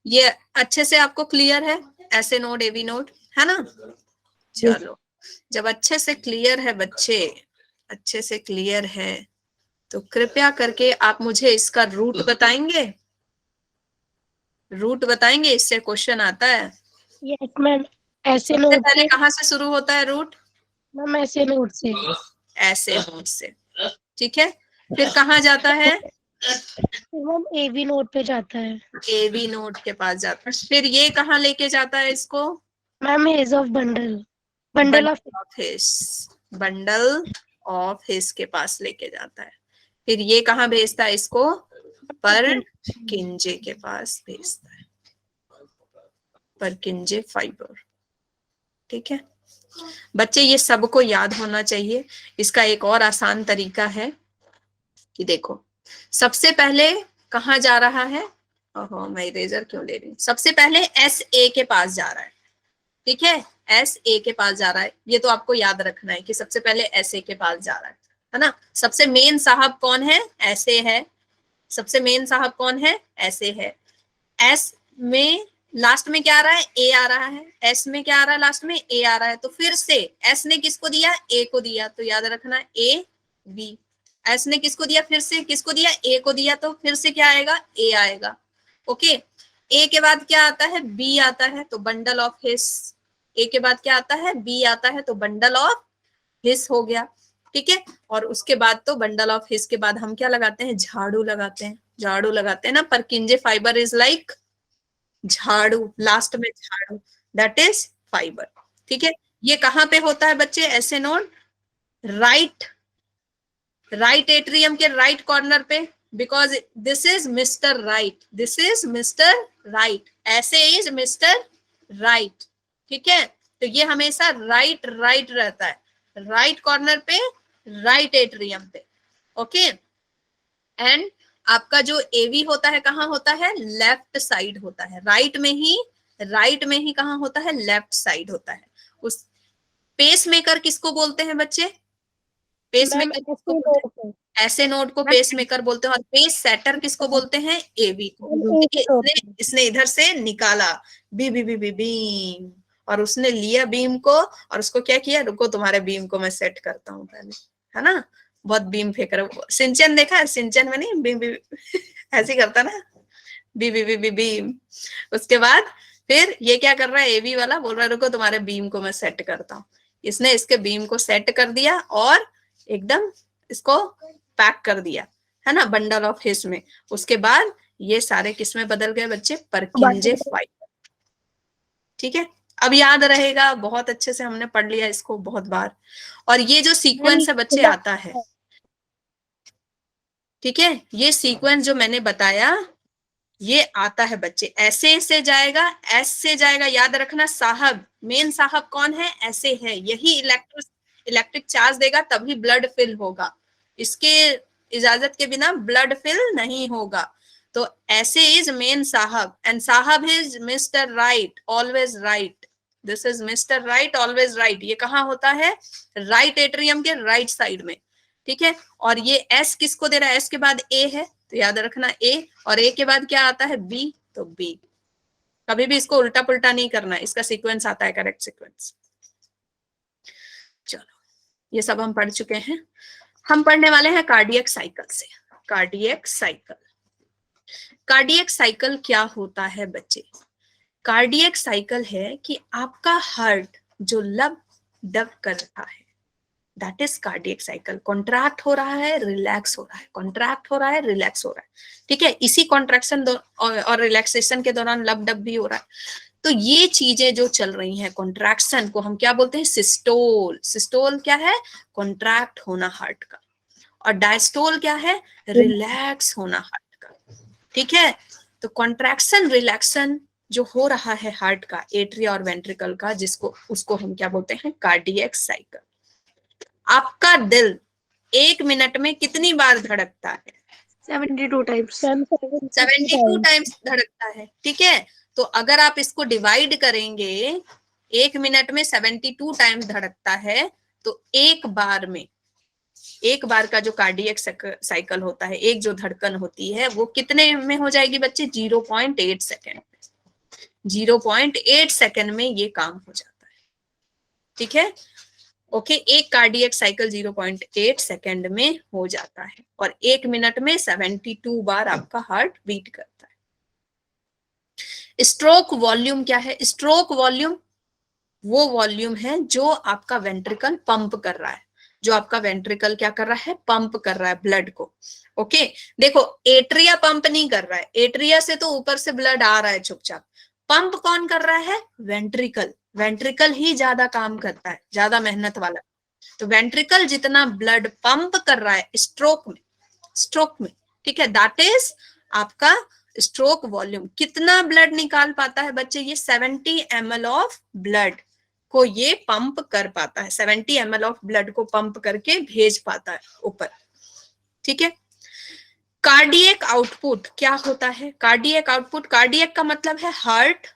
ये अच्छे से आपको क्लियर है, ऐसे नोड एवी नोड, है ना? चलो, जब अच्छे से क्लियर है बच्चे, अच्छे से क्लियर है, तो कृपया करके आप मुझे इसका रूट बताएंगे। रूट बताएंगे, इससे क्वेश्चन आता है। यस मैम, ऐसे सबसे नोट पहले से। कहाँ से शुरू होता है रूट? मैम ऐसे नोट से। ऐसे नोट से, ठीक है। फिर कहाँ जाता है? फिर मैम एवी नोट पे जाता है। एवी नोड के पास जाता है। फिर ये कहाँ लेके जाता है इसको? Ma'am hedge of bundle, bundle of. Bundle of his, bundle of his के पास लेके जाता है। फिर ये कहाँ भेजता है इसको? परकिंजे के पास भेजता है, परकिंजे फाइबर, ठीक है बच्चे। ये सबको याद होना चाहिए। इसका एक और आसान तरीका है कि देखो, सबसे पहले कहाँ जा रहा है? ओहो, मैं इरेजर क्यों ले रही हूँ? सबसे पहले एस ए के पास जा रहा है, ठीक है, एस ए के पास जा रहा है। ये तो आपको याद रखना है कि सबसे पहले एस ए के पास जा रहा है ना? सबसे मेन साहब कौन है? ऐसे है। सबसे मेन साहब कौन है? ऐसे है। एस में लास्ट में क्या आ रहा है? ए आ रहा है। एस में क्या आ रहा है? लास्ट में ए आ रहा है। तो फिर से एस ने किसको दिया? ए को दिया, तो याद रखना ए बी। एस ने किसको दिया? फिर से किसको दिया? ए को दिया, तो फिर से क्या आएगा? ए आएगा। ओके, ए के बाद क्या आता है? बी आता है, तो बंडल ऑफ हिस। ए के बाद क्या आता है? बी आता है, तो बंडल ऑफ हिस हो गया, ठीक है। और उसके बाद तो बंडल ऑफ हिस के बाद हम क्या लगाते हैं? झाड़ू लगाते हैं, झाड़ू लगाते हैं ना। परकिंजे फाइबर इज लाइक झाड़ू, लास्ट में झाड़ू, दैट इज फाइबर, ठीक है। ये कहाँ पे होता है बच्चे? ऐसे नोड राइट, राइट एट्रियम के राइट कॉर्नर पे, because this is mister right, this is mister right, ऐसे इज मिस्टर राइट, ठीक है। तो ये हमेशा राइट राइट रहता है, राइट कॉर्नर पे, राइट एट्रियम पे, ओके। एंड आपका जो एवी होता है कहाँ होता है? लेफ्ट साइड होता है, राइट में ही, राइट में ही कहाँ होता है? लेफ्ट साइड होता है। उस पेस मेकर किसको बोलते हैं बच्चे? पेस मैम मेकर किसको ऐसे बोलते नोट हैं? पे। ऐसे नोड को मैम पेस मेकर बोलते हैं। और पेस सेटर किसको बोलते हैं? एवी को। एक देखिए, नोट इसने पे। इसने इधर से निकाला बी बी बी बी बीम, और उसने लिया बीम को, और उसको क्या किया? रुको, तुम्हारे बीम को मैं सेट करता हूँ पहले, है ना? बहुत बीम फेंक रहा है। सिंचन देखा है? सिंचन में नहीं बीम बीम ऐसे करता ना, बी बी बी बी बीम। उसके बाद फिर ये क्या कर रहा है? एवी वाला बोल रहा है रुको, तुम्हारे बीम को मैं सेट करता हूँ। इसने इसके बीम को सेट कर दिया और एकदम इसको पैक कर दिया, है ना, बंडल ऑफ हिस में। उसके बाद ये सारे किस में बदल गए बच्चे? परकिंजे फाइबर, ठीक है। अब याद रहेगा, बहुत अच्छे से हमने पढ़ लिया इसको बहुत बार। और ये जो सीक्वेंस है बच्चे आता है, ठीक है, ये सीक्वेंस जो मैंने बताया ये आता है बच्चे, ऐसे से जाएगा, एस से जाएगा। याद रखना, साहब, मेन साहब कौन है? ऐसे है। यही इलेक्ट्रिक चार्ज देगा तभी ब्लड फिल होगा, इसके इजाजत के बिना ब्लड फिल नहीं होगा। तो ऐसे इज मेन साहब, एंड साहब is mister right, always right. This is mister right, always right. ये कहाँ होता है? राइट एट्रियम के राइट साइड में, ठीक है। और ये एस किसको दे रहा है? एस के बाद ए है, तो याद रखना ए, और ए के बाद क्या आता है? बी, तो बी। कभी भी इसको उल्टा पुल्टा नहीं करना, इसका सीक्वेंस आता है करेक्ट सीक्वेंस। चलो, ये सब हम पढ़ चुके हैं। हम पढ़ने वाले हैं कार्डियक साइकिल से। कार्डियक साइकिल, कार्डियक साइकिल क्या होता है बच्चे? कार्डियक साइकिल है कि आपका हार्ट जो लब डब कर रहा है, that is cardiac cycle. Contract हो रहा है, रिलैक्स हो रहा है, कॉन्ट्रैक्ट हो रहा है, रिलैक्स हो रहा है, ठीक है। इसी कॉन्ट्रैक्शन और रिलैक्सेशन के दौरान लब डब भी हो रहा है। तो ये चीजें जो चल रही हैं, कॉन्ट्रैक्शन को हम क्या बोलते हैं? सिस्टोल। सिस्टोल क्या है? कॉन्ट्रैक्ट होना हार्ट का। और डायस्टोल क्या है? रिलैक्स होना हार्ट का, ठीक है। तो कॉन्ट्रैक्शन रिलैक्शन जो हो रहा है हार्ट का, एट्रिया और वेंट्रिकल का, जिसको उसको हम क्या बोलते हैं? Cardiac cycle. आपका दिल 1 मिनट में कितनी बार धड़कता है? 72 टाइम्स। 72 टाइम्स धड़कता है, ठीक है। तो अगर आप इसको डिवाइड करेंगे, 1 मिनट में 72 टाइम्स धड़कता है, तो एक बार में, एक बार का जो कार्डियक साइकिल होता है, एक जो धड़कन होती है, वो कितने में हो जाएगी बच्चे? 0.8 सेकेंड, 0.8 सेकंड में ये काम हो जाता है। ठीक है, ओके, एक कार्डियक साइकिल 0.8 सेकंड में हो जाता है और 1 मिनट में 72 बार आपका हार्ट बीट करता है। स्ट्रोक वॉल्यूम क्या है? स्ट्रोक वॉल्यूम वो वॉल्यूम है जो आपका वेंट्रिकल पंप कर रहा है, जो आपका वेंट्रिकल क्या कर रहा है? पंप कर रहा है ब्लड को। ओके, देखो एट्रिया पंप नहीं कर रहा है, एट्रिया से तो ऊपर से ब्लड आ रहा है चुपचाप। पंप कौन कर रहा है? वेंट्रिकल। वेंट्रिकल ही ज्यादा काम करता है, ज्यादा मेहनत वाला। तो वेंट्रिकल जितना ब्लड पंप कर रहा है स्ट्रोक में, स्ट्रोक में, ठीक है, दैट इज आपका स्ट्रोक वॉल्यूम। कितना ब्लड निकाल पाता है बच्चे? ये 70 ml ऑफ ब्लड को ये पंप कर पाता है, 70 ml ऑफ ब्लड को पंप करके भेज पाता है ऊपर। ठीक है, कार्डियक आउटपुट क्या होता है? कार्डियक आउटपुट, कार्डियक का मतलब है हार्ट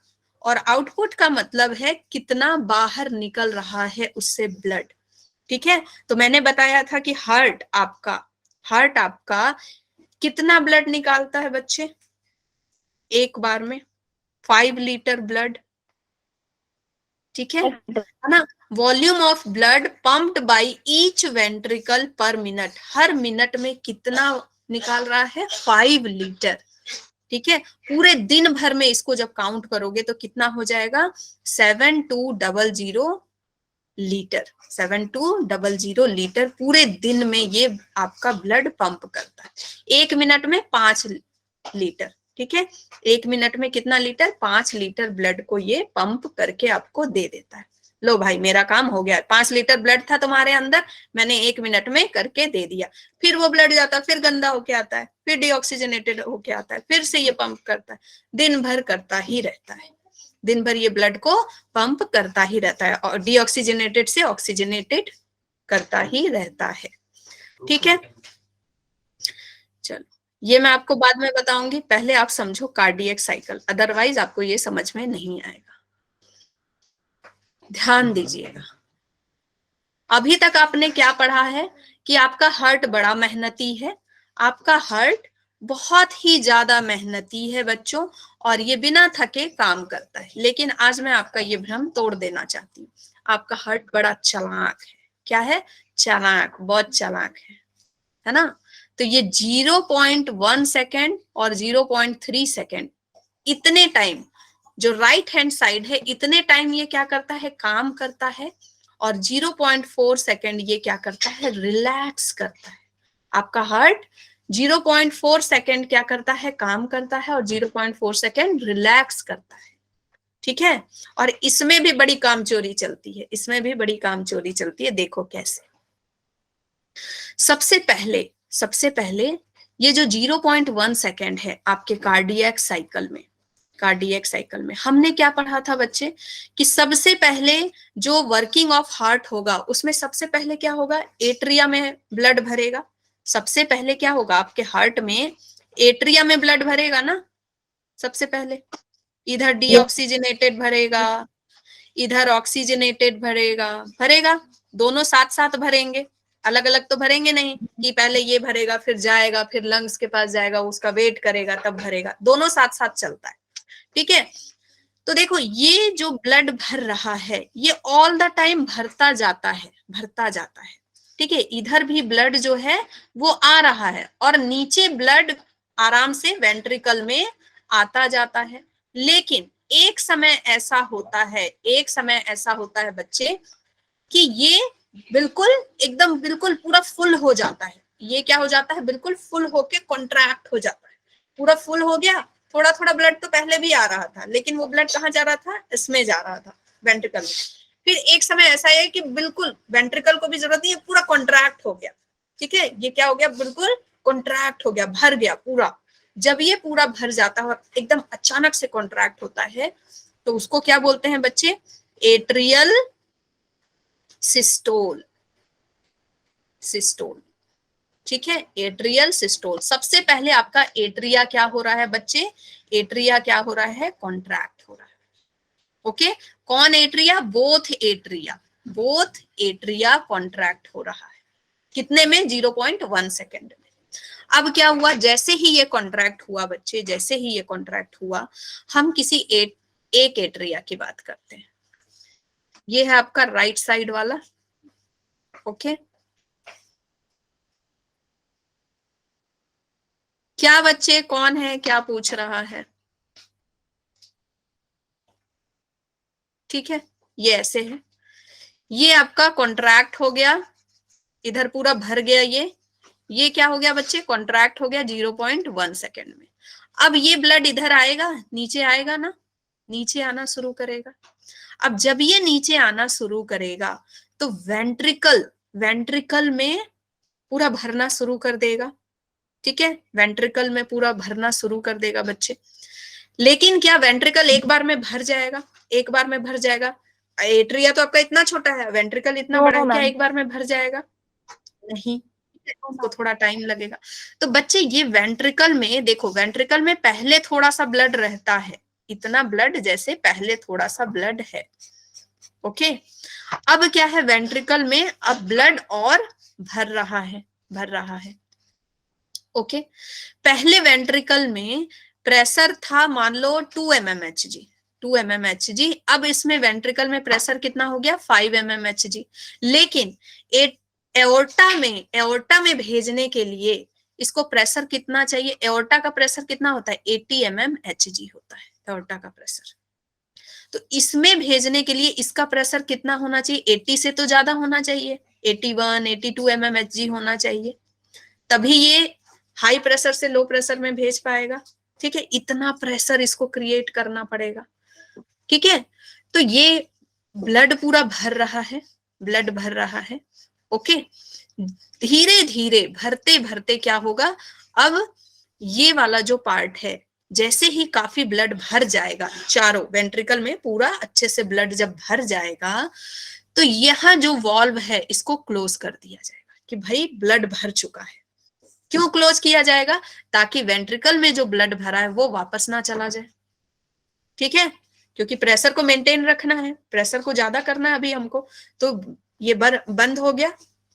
और आउटपुट का मतलब है कितना बाहर निकल रहा है उससे ब्लड। ठीक है, तो मैंने बताया था कि हार्ट आपका कितना ब्लड निकालता है बच्चे एक बार में? 5 लीटर ब्लड। ठीक है ना? Volume of blood pumped by each ventricle पर मिनट, हर मिनट में कितना निकाल रहा है? 5 लीटर। ठीक है, पूरे दिन भर में इसको जब काउंट करोगे तो कितना हो जाएगा? 7200 लीटर। 7200 लीटर पूरे दिन में ये आपका ब्लड पंप करता है। 1 मिनट में 5 लीटर। ठीक है, 1 मिनट में कितना लीटर? 5 लीटर ब्लड को ये पंप करके आपको दे देता है। लो भाई मेरा काम हो गया, 5 लीटर ब्लड था तुम्हारे अंदर, मैंने 1 मिनट में करके दे दिया। फिर वो ब्लड जाता है, फिर गंदा होके आता है, फिर डीऑक्सीजनेटेड होके आता है, फिर से ये पंप करता है, दिन भर करता ही रहता है। दिन भर ये ब्लड को पंप करता ही रहता है और डीऑक्सीजनेटेड से ऑक्सीजनेटेड करता ही रहता है। ठीक है, चलो ये मैं आपको बाद में बताऊंगी, पहले आप समझो कार्डियक साइकिल, अदरवाइज आपको ये समझ में नहीं आएगा। ध्यान दीजिएगा, अभी तक आपने क्या पढ़ा है कि आपका हार्ट बड़ा मेहनती है, आपका हार्ट बहुत ही ज्यादा मेहनती है बच्चों, और ये बिना थके काम करता है। लेकिन आज मैं आपका ये भ्रम तोड़ देना चाहती हूँ, आपका हार्ट बड़ा चालाक है। क्या है? चालाक, बहुत चालाक है ना? तो ये 0.1 सेकेंड और 0.3 सेकेंड, इतने टाइम जो राइट हैंड साइड है, इतने टाइम ये क्या करता है? काम करता है। और 0.4 सेकेंड ये क्या करता है? रिलैक्स करता है। आपका हार्ट 0.4 सेकेंड क्या करता है? काम करता है, और 0.4 सेकेंड रिलैक्स करता है। ठीक है, और इसमें भी बड़ी कामचोरी चलती है, इसमें भी बड़ी कामचोरी चलती है। देखो कैसे। सबसे पहले ये जो 0.1 सेकेंड है आपके कार्डियक साइकिल में हमने क्या पढ़ा था बच्चे? कि सबसे पहले जो वर्किंग ऑफ हार्ट होगा उसमें सबसे पहले क्या होगा? एट्रिया में ब्लड भरेगा। सबसे पहले क्या होगा? आपके हार्ट में एट्रिया में ब्लड भरेगा ना सबसे पहले। इधर डीऑक्सीजनेटेड भरेगा, इधर ऑक्सीजनेटेड भरेगा, दोनों साथ साथ भरेंगे, अलग अलग तो भरेंगे नहीं कि पहले ये भरेगा फिर जाएगा फिर लंग्स के पास जाएगा उसका वेट करेगा तब भरेगा, दोनों साथ साथ चलता है। ठीक है, तो देखो ये जो ब्लड भर रहा है ये ऑल द टाइम भरता जाता है। ठीक है, इधर भी ब्लड जो है वो आ रहा है और नीचे ब्लड आराम से वेंट्रिकल में आता जाता है। लेकिन एक समय ऐसा होता है बच्चे कि ये बिल्कुल पूरा फुल हो जाता है। ये क्या हो जाता है? बिल्कुल फुल होके कॉन्ट्रैक्ट हो जाता है, पूरा फुल हो गया। थोड़ा थोड़ा ब्लड तो पहले भी आ रहा था, लेकिन वो ब्लड कहाँ जा रहा था? इसमें जा रहा था, वेंट्रिकल में। फिर एक समय ऐसा है कि बिल्कुल वेंट्रिकल को भी जरूरत नहीं है, पूरा कॉन्ट्रैक्ट हो गया। ठीक है, ये क्या हो गया? बिल्कुल कॉन्ट्रैक्ट हो गया, भर गया पूरा। जब ये पूरा भर जाता है और एकदम अचानक से कॉन्ट्रैक्ट होता है तो उसको क्या बोलते हैं बच्चे? Atrial systole. ठीक है, एट्रियल सिस्टोल। सबसे पहले आपका एट्रिया क्या हो रहा है बच्चे? एट्रिया क्या हो रहा है? कॉन्ट्रैक्ट हो रहा है। ओके, कौन एट्रिया? बोथ एट्रिया कॉन्ट्रैक्ट हो रहा है। कितने में? 0.1 सेकेंड में। अब क्या हुआ? जैसे ही ये कॉन्ट्रैक्ट हुआ बच्चे, हम किसी एक एट्रिया की बात करते हैं। ये है आपका राइट साइड वाला। ओके, क्या बच्चे, कौन है, क्या पूछ रहा है? ठीक है, ये ऐसे है, ये आपका कॉन्ट्रैक्ट हो गया, इधर पूरा भर गया, ये क्या हो गया बच्चे, कॉन्ट्रैक्ट हो गया 0.1 सेकेंड में। अब ये ब्लड इधर आएगा, नीचे आएगा ना, नीचे आना शुरू करेगा। अब जब ये नीचे आना शुरू करेगा तो वेंट्रिकल में पूरा भरना शुरू कर देगा। ठीक है, वेंट्रिकल में पूरा भरना शुरू कर देगा बच्चे। लेकिन क्या वेंट्रिकल एक बार में भर जाएगा? एक बार में भर जाएगा? एट्रिया तो आपका इतना छोटा है, वेंट्रिकल इतना बड़ा है, क्या एक बार में भर जाएगा? नहीं, तो थोड़ा टाइम लगेगा। तो बच्चे ये वेंट्रिकल में देखो, वेंट्रिकल में पहले थोड़ा सा ब्लड रहता है, इतना ब्लड जैसे पहले थोड़ा सा ब्लड है। ओके, अब क्या है वेंट्रिकल में, अब ब्लड और भर रहा है, भर रहा है। ओके, पहले वेंट्रिकल में प्रेशर था मान लो 2 mmHg, 2 mmHg। अब इसमें वेंट्रिकल में प्रेशर कितना हो गया, 5 mmHg। लेकिन एओर्टा में भेजने के लिए इसको प्रेशर कितना चाहिए? एओर्टा का प्रेशर कितना होता है? 80 mmHg होता है एओर्टा का प्रेशर। तो इसमें भेजने के लिए इसका प्रेशर कितना होना चाहिए? 80 से तो ज्यादा होना चाहिए, 81 82 mmHg होना चाहिए, तभी ये हाई प्रेशर से लो प्रेशर में भेज पाएगा। ठीक है, इतना प्रेशर इसको क्रिएट करना पड़ेगा। ठीक है, तो ये ब्लड पूरा भर रहा है, ब्लड भर रहा है। ओके, धीरे धीरे भरते भरते क्या होगा, अब ये वाला जो पार्ट है, जैसे ही काफी ब्लड भर जाएगा, चारों वेंट्रिकल में पूरा अच्छे से ब्लड जब भर जाएगा, तो यहाँ जो वॉल्व है इसको क्लोज कर दिया जाएगा कि भाई ब्लड भर चुका है। क्यों क्लोज किया जाएगा? ताकि वेंट्रिकल में जो ब्लड भरा है वो वापस ना चला जाए। ठीक है, क्योंकि प्रेशर को मेंटेन रखना है, प्रेशर को ज्यादा करना है अभी हमको, तो ये बंद हो गया।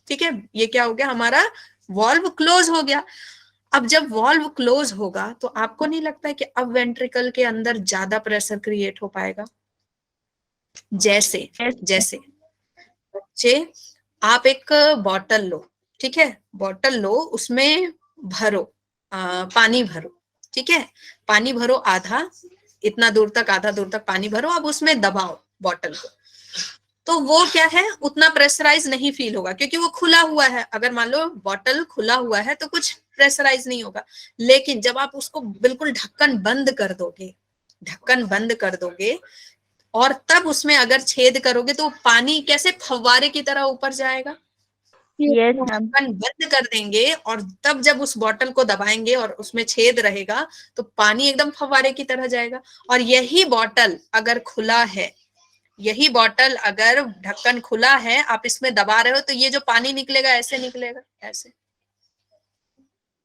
ठीक है, ये क्या हो गया, हमारा वॉल्व क्लोज हो गया। अब जब वॉल्व क्लोज होगा तो आपको नहीं लगता है कि अब वेंट्रिकल के अंदर ज्यादा प्रेशर क्रिएट हो पाएगा? जैसे जैसे बच्चे आप एक बॉटल लो, ठीक है, बॉटल लो, उसमें भरो पानी भरो। ठीक है, पानी भरो आधा, इतना दूर तक, आधा दूर तक पानी भरो, अब उसमें दबाओ बॉटल को, तो वो क्या है, उतना प्रेशराइज नहीं फील होगा क्योंकि वो खुला हुआ है। अगर मान लो बॉटल खुला हुआ है तो कुछ प्रेशराइज नहीं होगा। लेकिन जब आप उसको बिल्कुल ढक्कन बंद कर दोगे, ढक्कन बंद कर दोगे और तब उसमें अगर छेद करोगे तो पानी कैसे फव्वारे की तरह ऊपर जाएगा। Yes ma'am. ढक्कन बंद कर देंगे और तब जब उस बॉटल को दबाएंगे और उसमें छेद रहेगा तो पानी एकदम फव्वारे की तरह जाएगा। और यही बॉटल अगर खुला है, यही बॉटल अगर ढक्कन खुला है, आप इसमें दबा रहे हो, तो ये जो पानी निकलेगा ऐसे निकलेगा, ऐसे,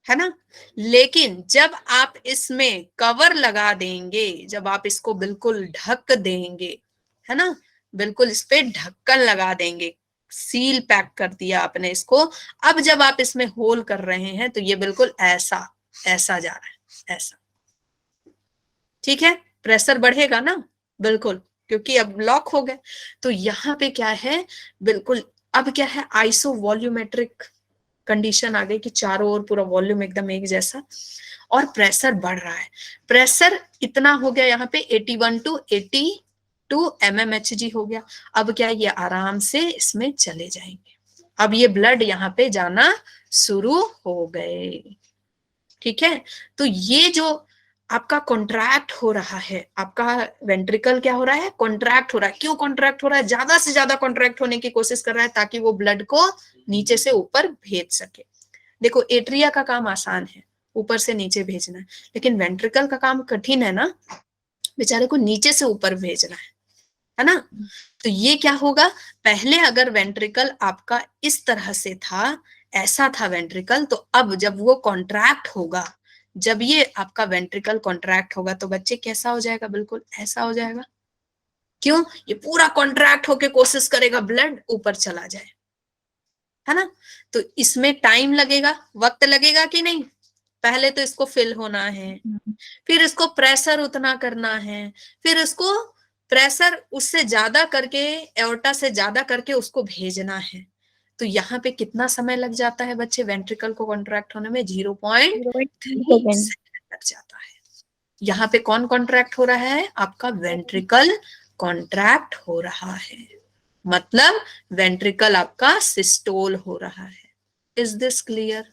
है ना। लेकिन जब आप इसमें कवर लगा देंगे, जब आप इसको बिल्कुल ढक देंगे, है ना, बिल्कुल इस पे ढक्कन लगा देंगे, सील पैक कर दिया आपने इसको, अब जब आप इसमें होल कर रहे हैं तो ये बिल्कुल ऐसा ऐसा जा रहा है, ऐसा। ठीक है, प्रेशर बढ़ेगा ना, बिल्कुल, क्योंकि अब लॉक हो गए। तो यहाँ पे क्या है, बिल्कुल अब क्या है, आइसो वॉल्यूमेट्रिक कंडीशन आ गई कि चारों ओर पूरा वॉल्यूम एकदम एक जैसा, और प्रेशर बढ़ रहा है। प्रेशर इतना हो गया यहाँ पे 81 to 82 mmHg हो गया। अब क्या, ये आराम से इसमें चले जाएंगे। अब ये ब्लड यहाँ पे जाना शुरू हो गए। ठीक है, तो ये जो आपका कॉन्ट्रैक्ट हो रहा है, आपका वेंट्रिकल क्या हो रहा है, कॉन्ट्रैक्ट हो रहा है। क्यों कॉन्ट्रैक्ट हो रहा है? ज्यादा से ज्यादा कॉन्ट्रैक्ट होने की कोशिश कर रहा है ताकि वो ब्लड को नीचे से ऊपर भेज सके। देखो, एट्रिया का काम आसान है, ऊपर से नीचे भेजना है, लेकिन वेंट्रिकल का काम कठिन है ना, बेचारे को नीचे से ऊपर भेजना है ना। तो ये क्या होगा, पहले अगर वेंट्रिकल आपका इस तरह से था, ऐसा था वेंट्रिकल, तो अब जब वो कॉन्ट्रैक्ट होगा, जब ये आपका वेंट्रिकल कॉन्ट्रैक्ट होगा तो बच्चे कैसा हो जाएगा, बिल्कुल ऐसा हो जाएगा। क्यों? ये पूरा कॉन्ट्रैक्ट होके कोशिश करेगा ब्लड ऊपर चला जाए, है ना। तो इसमें टाइम लगेगा, वक्त लगेगा कि नहीं? पहले तो इसको फिल होना है, फिर इसको प्रेशर उतना करना है, फिर इसको प्रेशर उससे ज्यादा करके, एओर्टा से ज्यादा करके उसको भेजना है। तो यहाँ पे कितना समय लग जाता है बच्चे वेंट्रिकल को कॉन्ट्रैक्ट होने में? 0.3 सेकंड। सेकंड लग जाता है। यहाँ पे कौन कॉन्ट्रैक्ट हो रहा है? आपका वेंट्रिकल कॉन्ट्रैक्ट हो रहा है, मतलब वेंट्रिकल आपका सिस्टोल हो रहा है। Is this clear?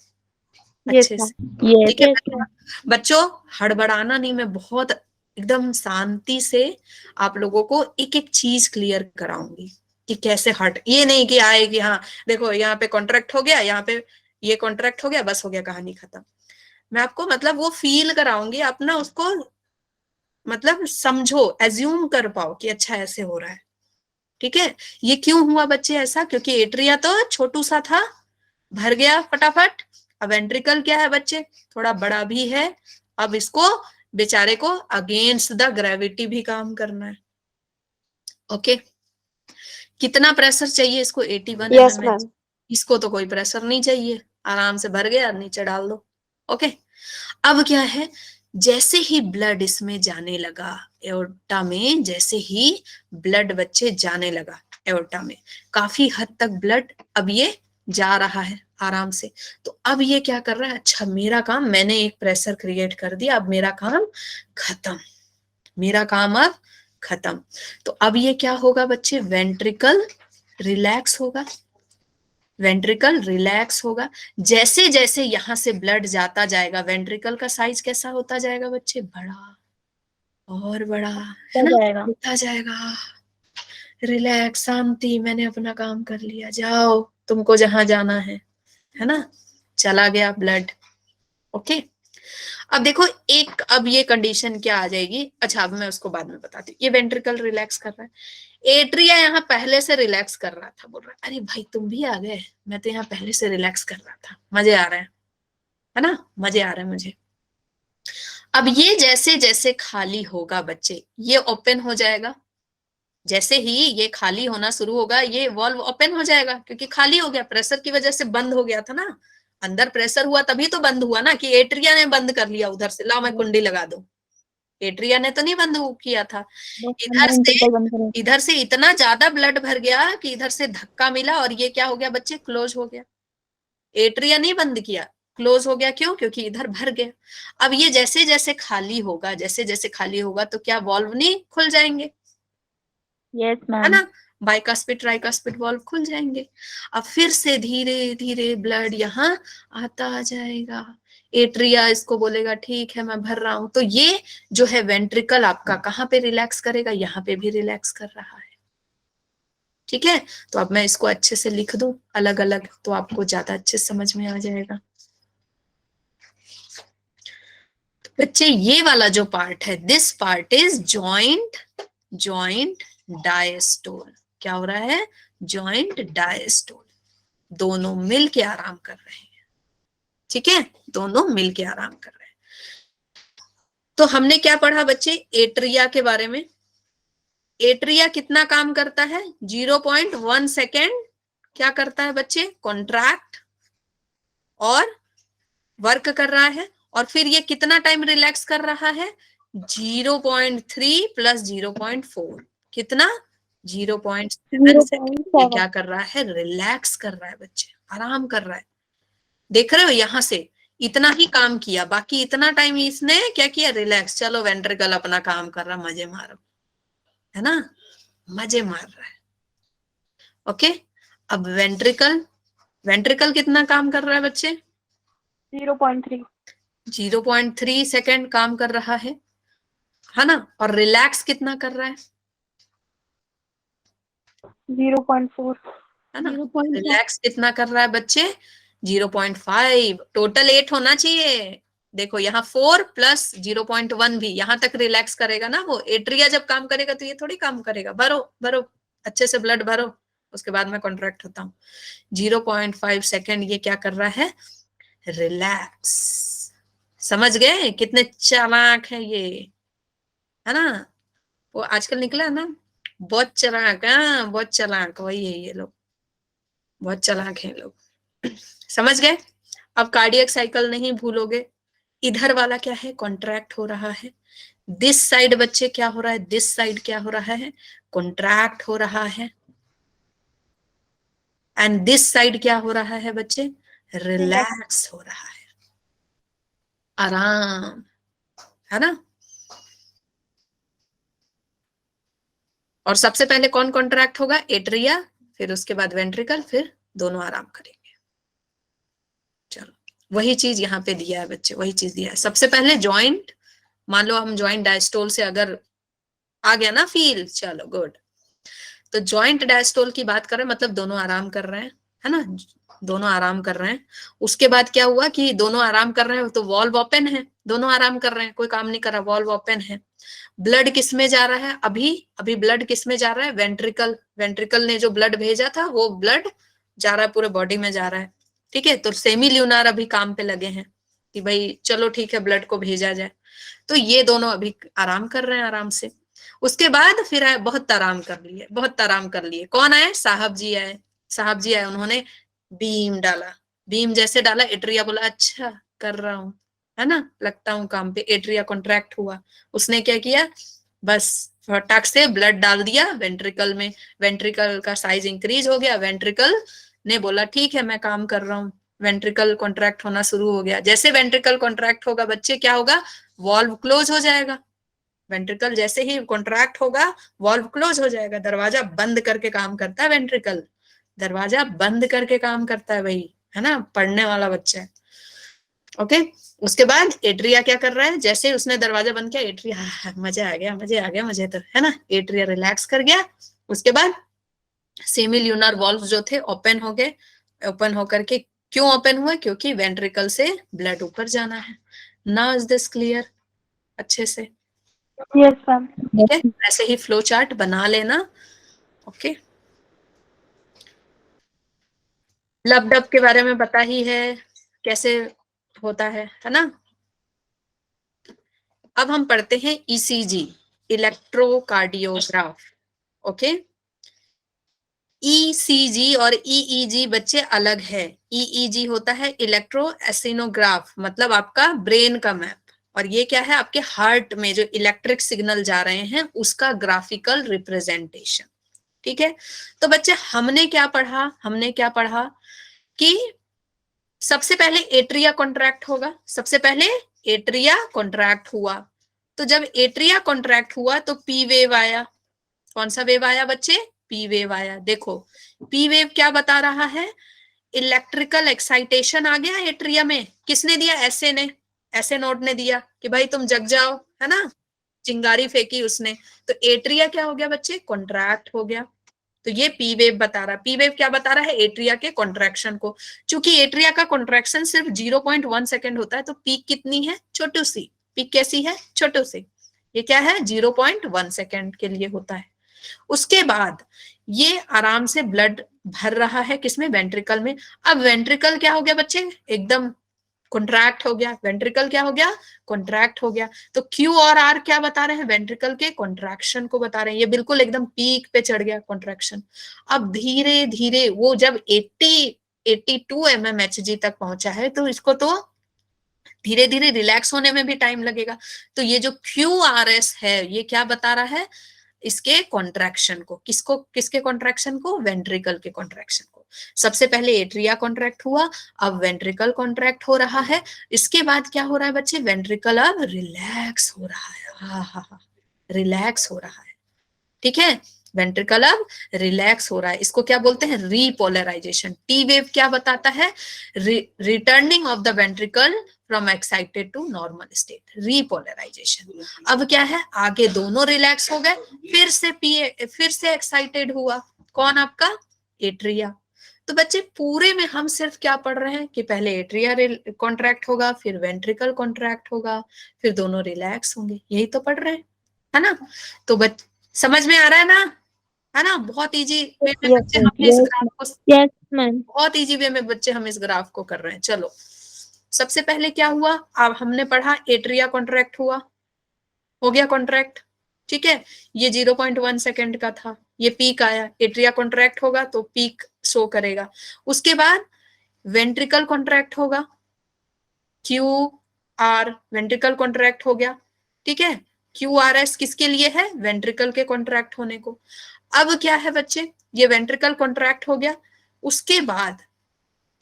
यस अच्छे से, मैम, ठीक है यस। बच्चों, हड़बड़ाना नहीं, मैं बहुत एकदम शांति से आप लोगों को एक एक चीज क्लियर कराऊंगी कि कैसे हट, ये नहीं कि आए कि हाँ देखो यहाँ पे कॉन्ट्रैक्ट हो गया, यहाँ पे ये कॉन्ट्रैक्ट हो गया, बस हो गया, कहानी खत्म। मैं आपको मतलब वो फील कराऊंगी, अपना उसको मतलब समझो, एज्यूम कर पाओ कि अच्छा ऐसे हो रहा है। ठीक है, ये क्यों हुआ बच्चे ऐसा? क्योंकि एट्रिया तो छोटू सा था, भर गया फटाफट। अब वेंट्रिकल क्या है बच्चे? थोड़ा बड़ा भी है। अब इसको बेचारे को अगेंस्ट द ग्रेविटी भी काम करना है। ओके, कितना प्रेशर चाहिए इसको? 81 यस mm। मैम। इसको तो कोई प्रेशर नहीं चाहिए, आराम से भर गया, नीचे डाल दो। ओके, अब क्या है, जैसे ही ब्लड इसमें जाने लगा एओर्टा में, जैसे ही ब्लड बच्चे जाने लगा एओर्टा में, काफी हद तक ब्लड अब ये जा रहा है आराम से। तो अब ये क्या कर रहा है? अच्छा मेरा काम, मैंने एक प्रेशर क्रिएट कर दिया, अब मेरा काम खत्म, मेरा काम अब खत्म। तो अब ये क्या होगा बच्चे? वेंट्रिकल रिलैक्स होगा, वेंट्रिकल रिलैक्स होगा। जैसे जैसे यहां से ब्लड जाता जाएगा, वेंट्रिकल का साइज कैसा होता जाएगा बच्चे? बड़ा और बड़ा, है ना, जाएगा। होता जाएगा। रिलैक्स, शांति, मैंने अपना काम कर लिया, जाओ तुमको जहां जाना है ना, चला गया ब्लड। ओके, अब देखो एक, अब ये कंडीशन क्या आ जाएगी? अच्छा अब मैं उसको बाद में बताती हूँ। ये वेंट्रिकल रिलैक्स कर रहा है, एट्रिया यहाँ पहले से रिलैक्स कर रहा था, बोल रहा है अरे भाई तुम भी आ गए, मैं तो यहाँ पहले से रिलैक्स कर रहा था, मजे आ रहे हैं, है ना, मजे आ रहे हैं मुझे। अब ये जैसे जैसे खाली होगा बच्चे, ये ओपन हो जाएगा। जैसे ही ये खाली होना शुरू होगा, ये वॉल्व ओपन हो जाएगा, क्योंकि खाली हो गया, प्रेशर की वजह से बंद हो गया था ना, अंदर प्रेशर हुआ तभी तो बंद हुआ ना, कि एट्रिया ने बंद कर लिया उधर से, लाओ मैं कुंडी लगा दूं। एट्रिया ने तो नहीं बंद किया था। इधर से इतना ज्यादा ब्लड भर गया कि इधर से धक्का मिला और ये क्या हो गया बच्चे? क्लोज हो गया। एट्रिया नहीं बंद किया, क्लोज हो गया। क्यों? क्योंकि इधर भर गया। अब ये जैसे जैसे खाली होगा, जैसे जैसे खाली होगा, तो क्या वॉल्व नहीं खुल जाएंगे? यस है मैम। ना, बाइकास्पिड ट्राइकास्पिड वॉल्व खुल जाएंगे। अब फिर से धीरे धीरे ब्लड यहाँ आता जाएगा, एट्रिया इसको बोलेगा ठीक है मैं भर रहा हूं। तो ये जो है वेंट्रिकल आपका कहाँ पे रिलैक्स करेगा? यहाँ पे भी रिलैक्स कर रहा है। ठीक है, तो अब मैं इसको अच्छे से लिख दूं अलग अलग, तो आपको ज्यादा अच्छे समझ में आ जाएगा। बच्चे ये वाला जो पार्ट है, this part is joint, joint diastole. क्या हो रहा है? जॉइंट डायस्टोल, दोनों मिल के आराम कर रहे हैं। ठीक है, दोनों मिल के आराम कर रहे हैं। तो हमने क्या पढ़ा बच्चे एट्रिया के बारे में? एट्रिया कितना काम करता है? 0.1 सेकेंड क्या करता है बच्चे? कॉन्ट्रैक्ट और वर्क कर रहा है। और फिर ये कितना टाइम रिलैक्स कर रहा है? 0.3 प्लस 0.4, कितना? 0.7 सेकेंड। ये क्या कर रहा है? रिलैक्स कर रहा है बच्चे, आराम कर रहा है। देख रहे हो, यहां से इतना ही काम किया, बाकी इतना टाइम इसने क्या किया? रिलैक्स। चलो वेंट्रिकल अपना काम कर रहा, मजे मारो, है ना, मजे मार रहा है। ओके, अब वेंट्रिकल, वेंट्रिकल कितना काम कर रहा है बच्चे? 0.3। 0.3 सेकेंड काम कर रहा है ना। और रिलैक्स कितना कर रहा है? 0.4। है ना, रिलैक्स कितना कर रहा है बच्चे? 0.5। टोटल 8 होना चाहिए। देखो यहाँ 4 प्लस 0.1 भी यहाँ तक रिलैक्स करेगा ना। वो एट्रिया जब काम करेगा तो ये थोड़ी काम करेगा। भरो भरो अच्छे से ब्लड भरो, उसके बाद में कॉन्ट्रैक्ट होता हूँ। 0.5 सेकेंड ये क्या कर रहा है? रिलैक्स। समझ गए कितने चालाक है ये, है ना। वो आजकल निकला है ना, बहुत चालाक, हाँ बहुत चालाक, वही है ये लोग, बहुत चालाक है लोग। समझ गए? अब कार्डियक साइकिल नहीं भूलोगे, इधर वाला क्या है, कॉन्ट्रैक्ट हो रहा है। दिस साइड बच्चे क्या हो रहा है, दिस साइड क्या हो रहा है, कॉन्ट्रैक्ट हो रहा है। एंड दिस साइड क्या हो रहा है बच्चे, रिलैक्स हो रहा है, आराम, है ना। और सबसे पहले कौन कॉन्ट्रैक्ट होगा, एट्रिया, फिर उसके बाद वेंट्रिकल, फिर दोनों आराम करेंगे। चलो वही चीज यहाँ पे दिया है बच्चे, वही चीज दिया है। सबसे पहले जॉइंट, मान लो हम जॉइंट डायस्टोल से अगर आ गया ना फील, चलो गुड। तो जॉइंट डायस्टोल की बात करें, मतलब दोनों आराम कर रहे हैं, है ना, दोनों आराम कर रहे हैं। उसके बाद क्या हुआ कि दोनों आराम कर रहे हैं तो वॉल्व ओपन है, दोनों आराम कर रहे हैं, कोई काम नहीं कर रहा, वॉल्व ओपन है। ब्लड किस में जा रहा है, अभी अभी ब्लड किस में जा रहा है, वेंट्रिकल, वेंट्रिकल ने जो ब्लड भेजा था वो ब्लड जा रहा है, पूरे बॉडी में जा रहा है। ठीक है, तो सेमी ल्यूनार अभी काम पे लगे हैं कि भाई चलो ठीक है ब्लड को भेजा जाए। तो ये दोनों अभी आराम कर रहे हैं आराम से। उसके बाद फिर आए, बहुत आराम कर लिए, बहुत आराम कर लिए, कौन आए, साहब जी आए। साहब जी आए, उन्होंने बीम डाला, बीम जैसे डाला, एट्रिया बोला अच्छा कर रहा हूँ, है ना, लगता हूँ काम पे। एट्रिया कॉन्ट्रैक्ट हुआ, उसने क्या किया, बस फटाक से ब्लड डाल दिया वेंट्रिकल में, वेंट्रिकल का साइज इंक्रीज हो गया, वेंट्रिकल ने बोला ठीक है मैं काम कर रहा हूँ, वेंट्रिकल कॉन्ट्रैक्ट होना शुरू हो गया। जैसे वेंट्रिकल कॉन्ट्रैक्ट होगा बच्चे क्या होगा, वॉल्व क्लोज हो जाएगा। वेंट्रिकल जैसे ही कॉन्ट्रैक्ट होगा वॉल्व क्लोज हो जाएगा, दरवाजा बंद करके काम करता है वेंट्रिकल, दरवाजा बंद करके काम करता है, वही है ना, पढ़ने वाला बच्चा है। ओके, उसके बाद एट्रिया क्या कर रहा है, जैसे उसने दरवाजा बंद किया, एट्रिया मजा आ गया, मजे आ गया मुझे तो, है ना, एट्रिया रिलैक्स कर गया। उसके बाद सेमी ल्यूनर वॉल्व जो थे ओपन हो गए, ओपन होकर के, क्यों ओपन हुए, क्योंकि वेंट्रिकल से ब्लड ऊपर जाना है। नाउ इज दिस क्लियर अच्छे से, Yes, ma'am. ठीक है, ऐसे ही फ्लो चार्ट बना लेना। ओके, लब डब के बारे में पता ही है कैसे होता है ना। अब हम पढ़ते हैं ईसीजी, इलेक्ट्रोकार्डियोग्राफ। ओके, ईसीजी और ईईजी बच्चे अलग है। ईईजी होता है इलेक्ट्रो एसिनोग्राफ, मतलब आपका ब्रेन का मैप, और ये क्या है, आपके हार्ट में जो इलेक्ट्रिक सिग्नल जा रहे हैं उसका ग्राफिकल रिप्रेजेंटेशन। ठीक है, तो बच्चे हमने क्या पढ़ा, हमने क्या पढ़ा कि सबसे पहले एट्रिया कॉन्ट्रैक्ट होगा, सबसे पहले एट्रिया कॉन्ट्रैक्ट हुआ, तो जब एट्रिया कॉन्ट्रैक्ट हुआ तो पी वेव आया। कौन सा वेव आया बच्चे, पी वेव आया। देखो पी वेव क्या बता रहा है, इलेक्ट्रिकल एक्साइटेशन आ गया एट्रिया में, किसने दिया, ऐसे ने, ऐसे नोड ने दिया कि भाई तुम जग जाओ, है ना, चिंगारी फेंकी उसने, तो एट्रिया क्या हो गया बच्चे, कॉन्ट्रैक्ट हो गया। तो ये पी वेव बता रहा है, पी वेव क्या बता रहा है, एट्रिया के कॉन्ट्रैक्शन को। चूंकि एट्रिया का कॉन्ट्रैक्शन सिर्फ 0.1 सेकेंड होता है, तो पीक कितनी है, छोटू सी, पीक कैसी है, छोटू सी, ये क्या है 0.1 सेकेंड के लिए होता है। उसके बाद ये आराम से ब्लड भर रहा है किसमें, वेंट्रिकल में। अब वेंट्रिकल क्या हो गया बच्चे, एकदम कॉन्ट्रैक्ट हो गया, वेंट्रिकल क्या हो गया, कॉन्ट्रैक्ट हो गया। तो क्यू और आर क्या बता रहे हैं, वेंट्रिकल के कॉन्ट्रैक्शन को बता रहे हैं, ये बिल्कुल एकदम पीक पे चढ़ गया कॉन्ट्रैक्शन। अब धीरे धीरे वो जब 82 mmHg तक पहुंचा है, तो इसको तो धीरे धीरे रिलैक्स होने में भी टाइम लगेगा। तो ये जो QRS है ये क्या बता रहा है, इसके कॉन्ट्रैक्शन को, किसको, किसके कॉन्ट्रैक्शन को, वेंट्रिकल के कॉन्ट्रैक्शन को। सबसे पहले एट्रिया कॉन्ट्रैक्ट हुआ, अब वेंट्रिकल कॉन्ट्रैक्ट हो रहा है। इसके बाद क्या हो रहा है बच्चे, वेंट्रिकल अब रिलैक्स हो रहा है, हा, रिलैक्स हो रहा है। ठीक है, वेंट्रिकल अब रिलैक्स हो रहा है, इसको क्या बोलते हैं, रीपोलराइजेशन। टी वेव क्या बताता है, returning of the ventricle from excited to normal state, repolarisation. अब क्या है, आगे दोनों रिलैक्स हो गए, फिर से एक्साइटेड हुआ, कौन, आपका एट्रिया। तो बच्चे पूरे में हम सिर्फ क्या पढ़ रहे हैं कि पहले एट्रिया कॉन्ट्रैक्ट होगा, फिर वेंट्रिकल कॉन्ट्रैक्ट होगा, फिर दोनों रिलैक्स होंगे, यही तो पढ़ रहे हैं, है ना। तो समझ में आ रहा है ना, बहुत इजी वे में Yes, बच्चे ma'am. हम इस ग्राफ को, Yes, ma'am. बहुत इजी वे में बच्चे हम इस ग्राफ को कर रहे हैं। चलो सबसे पहले क्या हुआ, अब हमने पढ़ा एट्रिया कॉन्ट्रैक्ट हुआ, हो गया कॉन्ट्रैक्ट, ठीक है, ये 0.1 सेकेंड का था, ये पीक आया, एट्रिया कॉन्ट्रैक्ट होगा तो पीक शो करेगा। उसके बाद वेंट्रिकल कॉन्ट्रैक्ट होगा, क्यू आर वेंट्रिकल कॉन्ट्रैक्ट हो गया, ठीक है। क्यू आर एस किसके लिए है, वेंट्रिकल के कॉन्ट्रैक्ट होने को। अब क्या है बच्चे, ये वेंट्रिकल कॉन्ट्रैक्ट हो गया, उसके बाद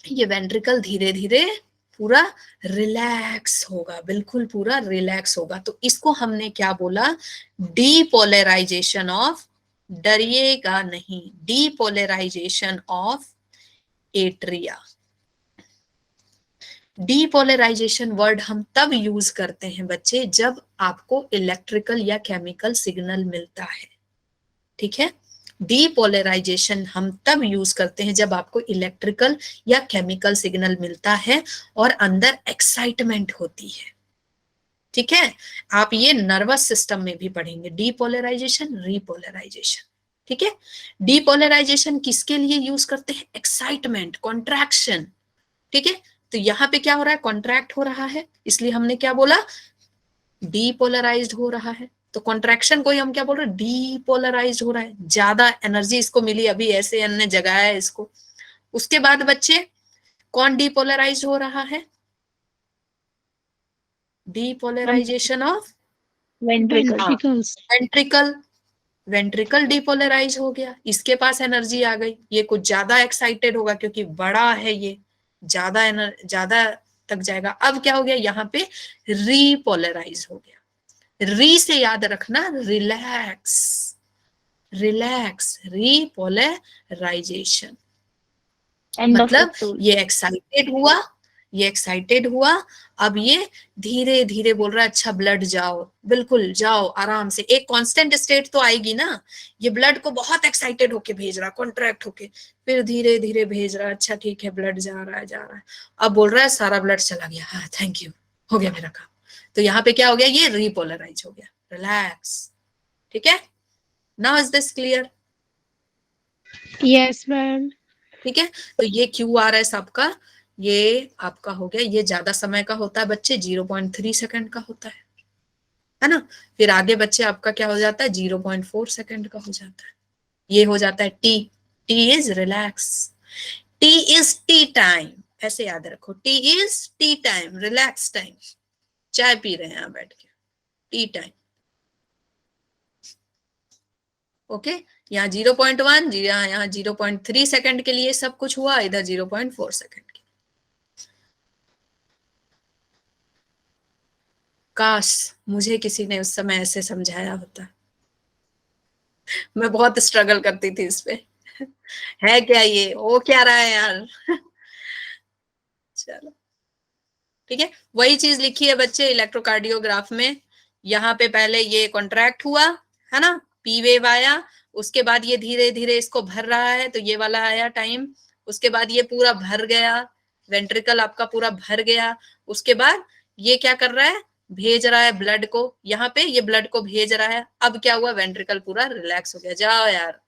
ये वेंट्रिकल धीरे धीरे पूरा रिलैक्स होगा, बिल्कुल पूरा रिलैक्स होगा। तो इसको हमने क्या बोला, डीपोलराइजेशन ऑफ, डरिएगा नहीं, depolarisation of atria. Depolarisation word हम तब यूज करते हैं बच्चे जब आपको इलेक्ट्रिकल या केमिकल सिग्नल मिलता है, ठीक है। डीपोलराइजेशन हम तब यूज करते हैं जब आपको इलेक्ट्रिकल या केमिकल सिग्नल मिलता है और अंदर एक्साइटमेंट होती है, ठीक है। आप ये नर्वस सिस्टम में भी पढ़ेंगे, डीपोलराइजेशन, रीपोलराइजेशन, ठीक है। डीपोलराइजेशन किसके लिए यूज करते हैं, एक्साइटमेंट, कॉन्ट्रैक्शन, ठीक है। तो यहाँ पे क्या हो रहा है, कॉन्ट्रैक्ट हो रहा है, इसलिए हमने क्या बोला, डीपोलराइज्ड हो रहा है। तो कॉन्ट्रैक्शन को ही हम क्या बोल रहे हैं, डीपोलराइज्ड हो रहा है, ज्यादा एनर्जी इसको मिली, अभी ऐसे हमने जगाया है इसको। उसके बाद बच्चे कौन डीपोलराइज हो रहा है, depolarisation of ventricles. Ventricle, ventricle depolarise हो गया, इसके पास एनर्जी आ गई, ये कुछ ज्यादा एक्साइटेड होगा क्योंकि बड़ा है, ये ज्यादा तक जाएगा। अब क्या हो गया, यहाँ पे रीपोलराइज हो गया। री से याद रखना, रिलैक्स, रिलैक्स, रीपोलराइजेशन, मतलब ये एक्साइटेड हुआ, ये एक्साइटेड हुआ, अब ये धीरे धीरे बोल रहा है अच्छा ब्लड जाओ, बिल्कुल जाओ आराम से, एक कांस्टेंट स्टेट तो आएगी ना। ये ब्लड को बहुत एक्साइटेड होके भेज रहा, कॉन्ट्रैक्ट होके, फिर धीरे धीरे भेज रहा, अच्छा ठीक है ब्लड जा रहा है, जा रहा है। अब बोल रहा है सारा ब्लड चला गया, हाँ थैंक यू, हो गया मेरा काम। तो यहाँ पे क्या हो गया, ये रीपोलराइज हो गया, रिलैक्स, ठीक है। Now is this clear, yes ma'am. ठीक है। तो ये क्यू आर एस आपका, ये आपका हो गया, ये ज्यादा समय का होता है बच्चे, 0.3 सेकंड का होता है ना। फिर आगे बच्चे आपका क्या हो जाता है, 0.4 सेकंड का हो जाता है, ये हो जाता है T, T is relax, T is T time, ऐसे याद रखो, T is T time, relax time, चाय पी रहे हैं आप बैठ के, टी टाइम, ओके। यहाँ 0.1, यहाँ 0.3 सेकंड के लिए सब कुछ हुआ, इधर 0.4 सेकंड के। काश मुझे किसी ने उस समय ऐसे समझाया होता, मैं बहुत स्ट्रगल करती थी इस पे। है क्या ये, हो क्या रहा है यार। चलो ठीक है, वही चीज लिखी है बच्चे इलेक्ट्रोकार्डियोग्राफ में। यहाँ पे पहले ये कॉन्ट्रैक्ट हुआ है ना, पी वेव आया, उसके बाद ये धीरे धीरे इसको भर रहा है, तो ये वाला आया टाइम, उसके बाद ये पूरा भर गया, वेंट्रिकल आपका पूरा भर गया, उसके बाद ये क्या कर रहा है, भेज रहा है ब्लड को, यहाँ पे ये ब्लड को भेज रहा है। अब क्या हुआ, वेंट्रिकल पूरा रिलैक्स हो गया, जाओ यार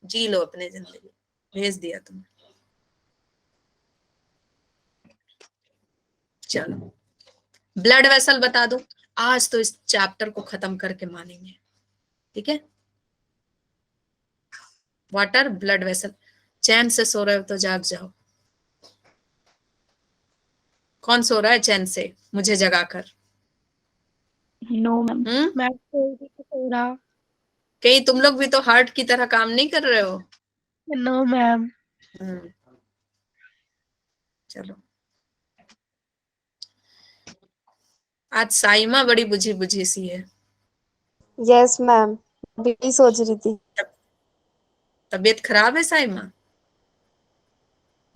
जी लो अपने जिंदगी, भेज दिया तुमने। चलो ब्लड वेसल बता दो, आज तो इस चैप्टर को खत्म करके मानेंगे, ठीक है। वाटर ब्लड वेसल, चैन से सो रहे हो तो जाग जाओ, कौन सो रहा है चैन से मुझे जगाकर, नो मैम, मैं सो रहा। कहीं तुम लोग भी तो हार्ट की तरह काम नहीं कर रहे हो। No ma'am. चलो आज साइमा बड़ी बुझी बुझी सी है। यस मैम, भी सोच रही थी। तबीयत खराब है साइमा,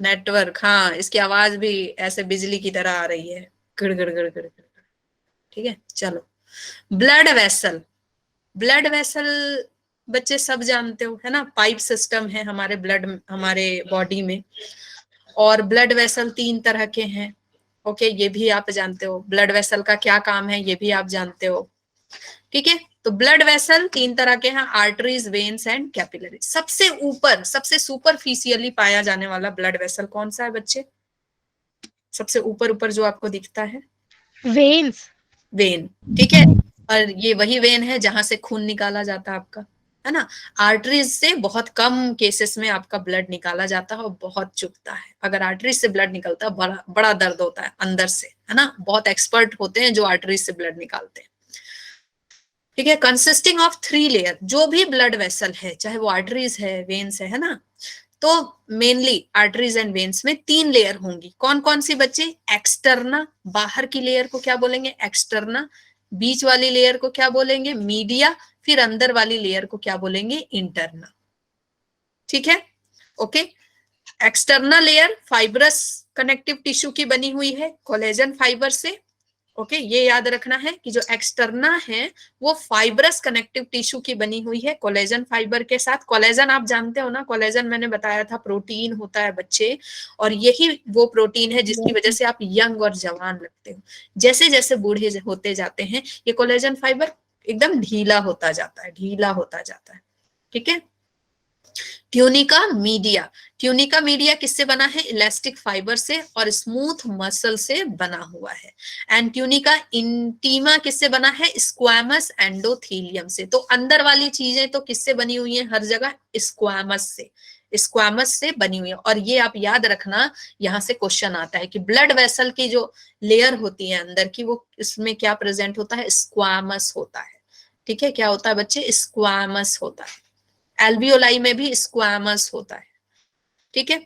नेटवर्क, हाँ इसकी आवाज भी ऐसे बिजली की तरह आ रही है, गड़ गड़ गड़ गड़ गड़, ठीक है। चलो ब्लड वेसल, ब्लड वेसल बच्चे सब जानते हो है ना, पाइप सिस्टम है हमारे ब्लड, हमारे बॉडी में, और ब्लड वेसल 3 तरह के हैं, ओके ये भी आप जानते हो, ब्लड वेसल का क्या काम है ये भी आप जानते हो, ठीक है। तो ब्लड वेसल 3 तरह के हैं, आर्टरीज, वेन्स एंड कैपिलरी। सबसे ऊपर, सबसे सुपरफिशियली पाया जाने वाला ब्लड वेसल कौन सा है बच्चे, सबसे ऊपर ऊपर जो आपको दिखता है, वेन्स, वेन, ठीक है। और ये वही वेन है जहां से खून निकाला जाता है आपका, है ना। आर्टरीज से बहुत कम केसेस में आपका ब्लड निकाला जाता है और बहुत चुभता है। अगर आर्टरीज से ब्लड निकलता है बड़ा बड़ा दर्द होता है अंदर से, है ना। बहुत एक्सपर्ट होते हैं जो आर्टरीज से ब्लड निकालते हैं, ठीक है। कंसिस्टिंग ऑफ 3 लेयर, जो भी ब्लड वेसल है, चाहे वो आर्टरीज है, वेन्स है ना, तो मेनली आर्टरीज एंड वेन्स में 3 लेयर होंगी। कौन कौन सी बच्चे? एक्सटर्ना, बाहर की लेयर को क्या बोलेंगे? एक्सटर्ना। बीच वाली लेयर को क्या बोलेंगे? मीडिया। फिर अंदर वाली लेयर को क्या बोलेंगे? इंटरना, ठीक है। Okay, external layer fibrous connective tissue की बनी हुई है कोलेजन फाइबर से। ओके, ये याद रखना है कि जो एक्सटर्ना है वो फाइब्रस कनेक्टिव टिश्यू की बनी हुई है कोलेजन फाइबर के साथ। कोलेजन आप जानते हो ना, कोलेजन मैंने बताया था प्रोटीन होता है बच्चे, और यही वो प्रोटीन है जिसकी वजह से आप यंग और जवान लगते हो। जैसे जैसे बूढ़े होते जाते हैं ये कोलेजन फाइबर एकदम ढीला होता जाता है, ढीला होता जाता है, ठीक है। ट्यूनिका मीडिया, ट्यूनिका मीडिया किससे बना है? इलास्टिक फाइबर से और स्मूथ मसल से बना हुआ है। एंड ट्यूनिका इंटीमा किससे बना है? स्क्वैमस एंडोथेलियम से। तो अंदर वाली चीजें तो किससे बनी हुई है? हर जगह स्क्वैमस से, स्क्वैमस से बनी हुई है। और ये आप याद रखना, यहाँ से क्वेश्चन आता है कि ब्लड वेसल की जो लेयर होती है अंदर की, वो इसमें क्या प्रेजेंट होता है? स्क्वैमस होता है, ठीक है। क्या होता है बच्चे? स्क्वैमस होता है। एल्वियोलाई में भी स्क्वैमस होता है, ठीक है।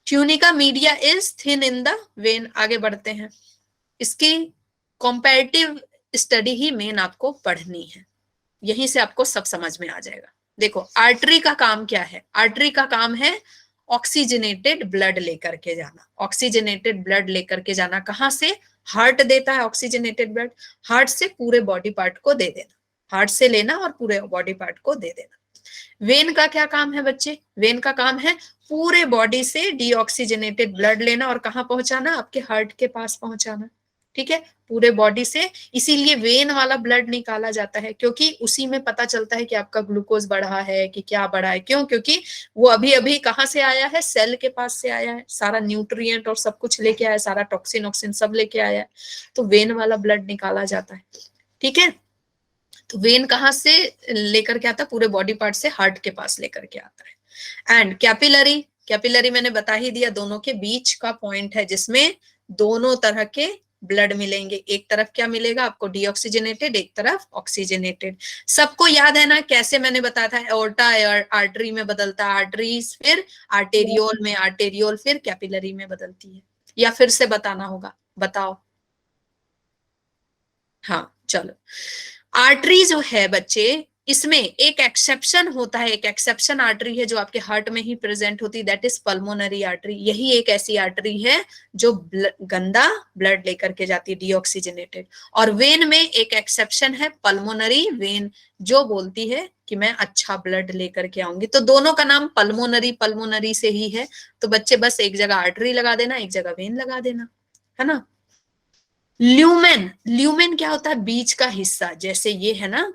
Tunica media is thin in the when. आगे बढ़ते हैं, इसकी कंपैरेटिव स्टडी ही मेन आपको पढ़नी है, यहीं से आपको सब समझ में आ जाएगा। देखो, आर्टरी का काम क्या है? आर्टरी का काम है ऑक्सीजनेटेड ब्लड लेकर के जाना। ऑक्सीजनेटेड ब्लड लेकर के जाना कहां से? हार्ट देता है ऑक्सीजनेटेड ब्लड, हार्ट से पूरे बॉडी पार्ट को दे देना, हार्ट से लेना और पूरे बॉडी पार्ट को दे देना। वेन का क्या काम है बच्चे? वेन का काम है पूरे बॉडी से डीऑक्सीजनेटेड ब्लड लेना और कहां पहुंचाना? आपके हार्ट के पास पहुंचाना, ठीक है, पूरे बॉडी से। इसीलिए वेन वाला ब्लड निकाला जाता है, क्योंकि उसी में पता चलता है कि आपका ग्लूकोज बढ़ा है कि क्या बढ़ा है। क्यों? क्योंकि वो अभी अभी कहां से आया है? सेल के पास से आया है, सारा न्यूट्रिएंट और सब कुछ लेके आया है, सारा टॉक्सिन ऑक्सिन सब लेके आया है, तो वेन वाला ब्लड निकाला जाता है, ठीक है। तो वेन कहां से लेकर के आता है? पूरे बॉडी पार्ट से हार्ट के पास लेकर के आता है। एंड कैपिलरी, कैपिलरी मैंने बता ही दिया, दोनों के बीच का पॉइंट है जिसमें दोनों तरह के ब्लड मिलेंगे। एक तरफ क्या मिलेगा आपको? डीऑक्सीजनेटेड, एक तरफ ऑक्सीजनेटेड। सबको याद है ना कैसे मैंने बताया था? एओर्टा आर्टरी में बदलता है, आर्टरीज फिर आर्टेरियोल में, आर्टेरियोल फिर कैपिलरी में बदलती है। या फिर से बताना होगा? बताओ। हाँ चलो, आर्टरी जो है बच्चे, इसमें एक एक्सेप्शन होता है, एक एक्सेप्शन आर्टरी है जो आपके हार्ट में ही प्रेजेंट होती है, दैट इज पल्मोनरी आर्टरी। यही एक ऐसी आर्टरी है जो गंदा ब्लड लेकर के जाती है, डीऑक्सीजनेटेड। और वेन में एक एक्सेप्शन है, पल्मोनरी वेन, जो बोलती है कि मैं अच्छा ब्लड लेकर के आऊंगी। तो दोनों का नाम पल्मोनरी, पल्मोनरी से ही है। तो बच्चे बस एक जगह आर्टरी लगा देना, एक जगह वेन लगा देना, है ना। ल्यूमेन, ल्यूमेन क्या होता है? बीच का हिस्सा, जैसे ये है ना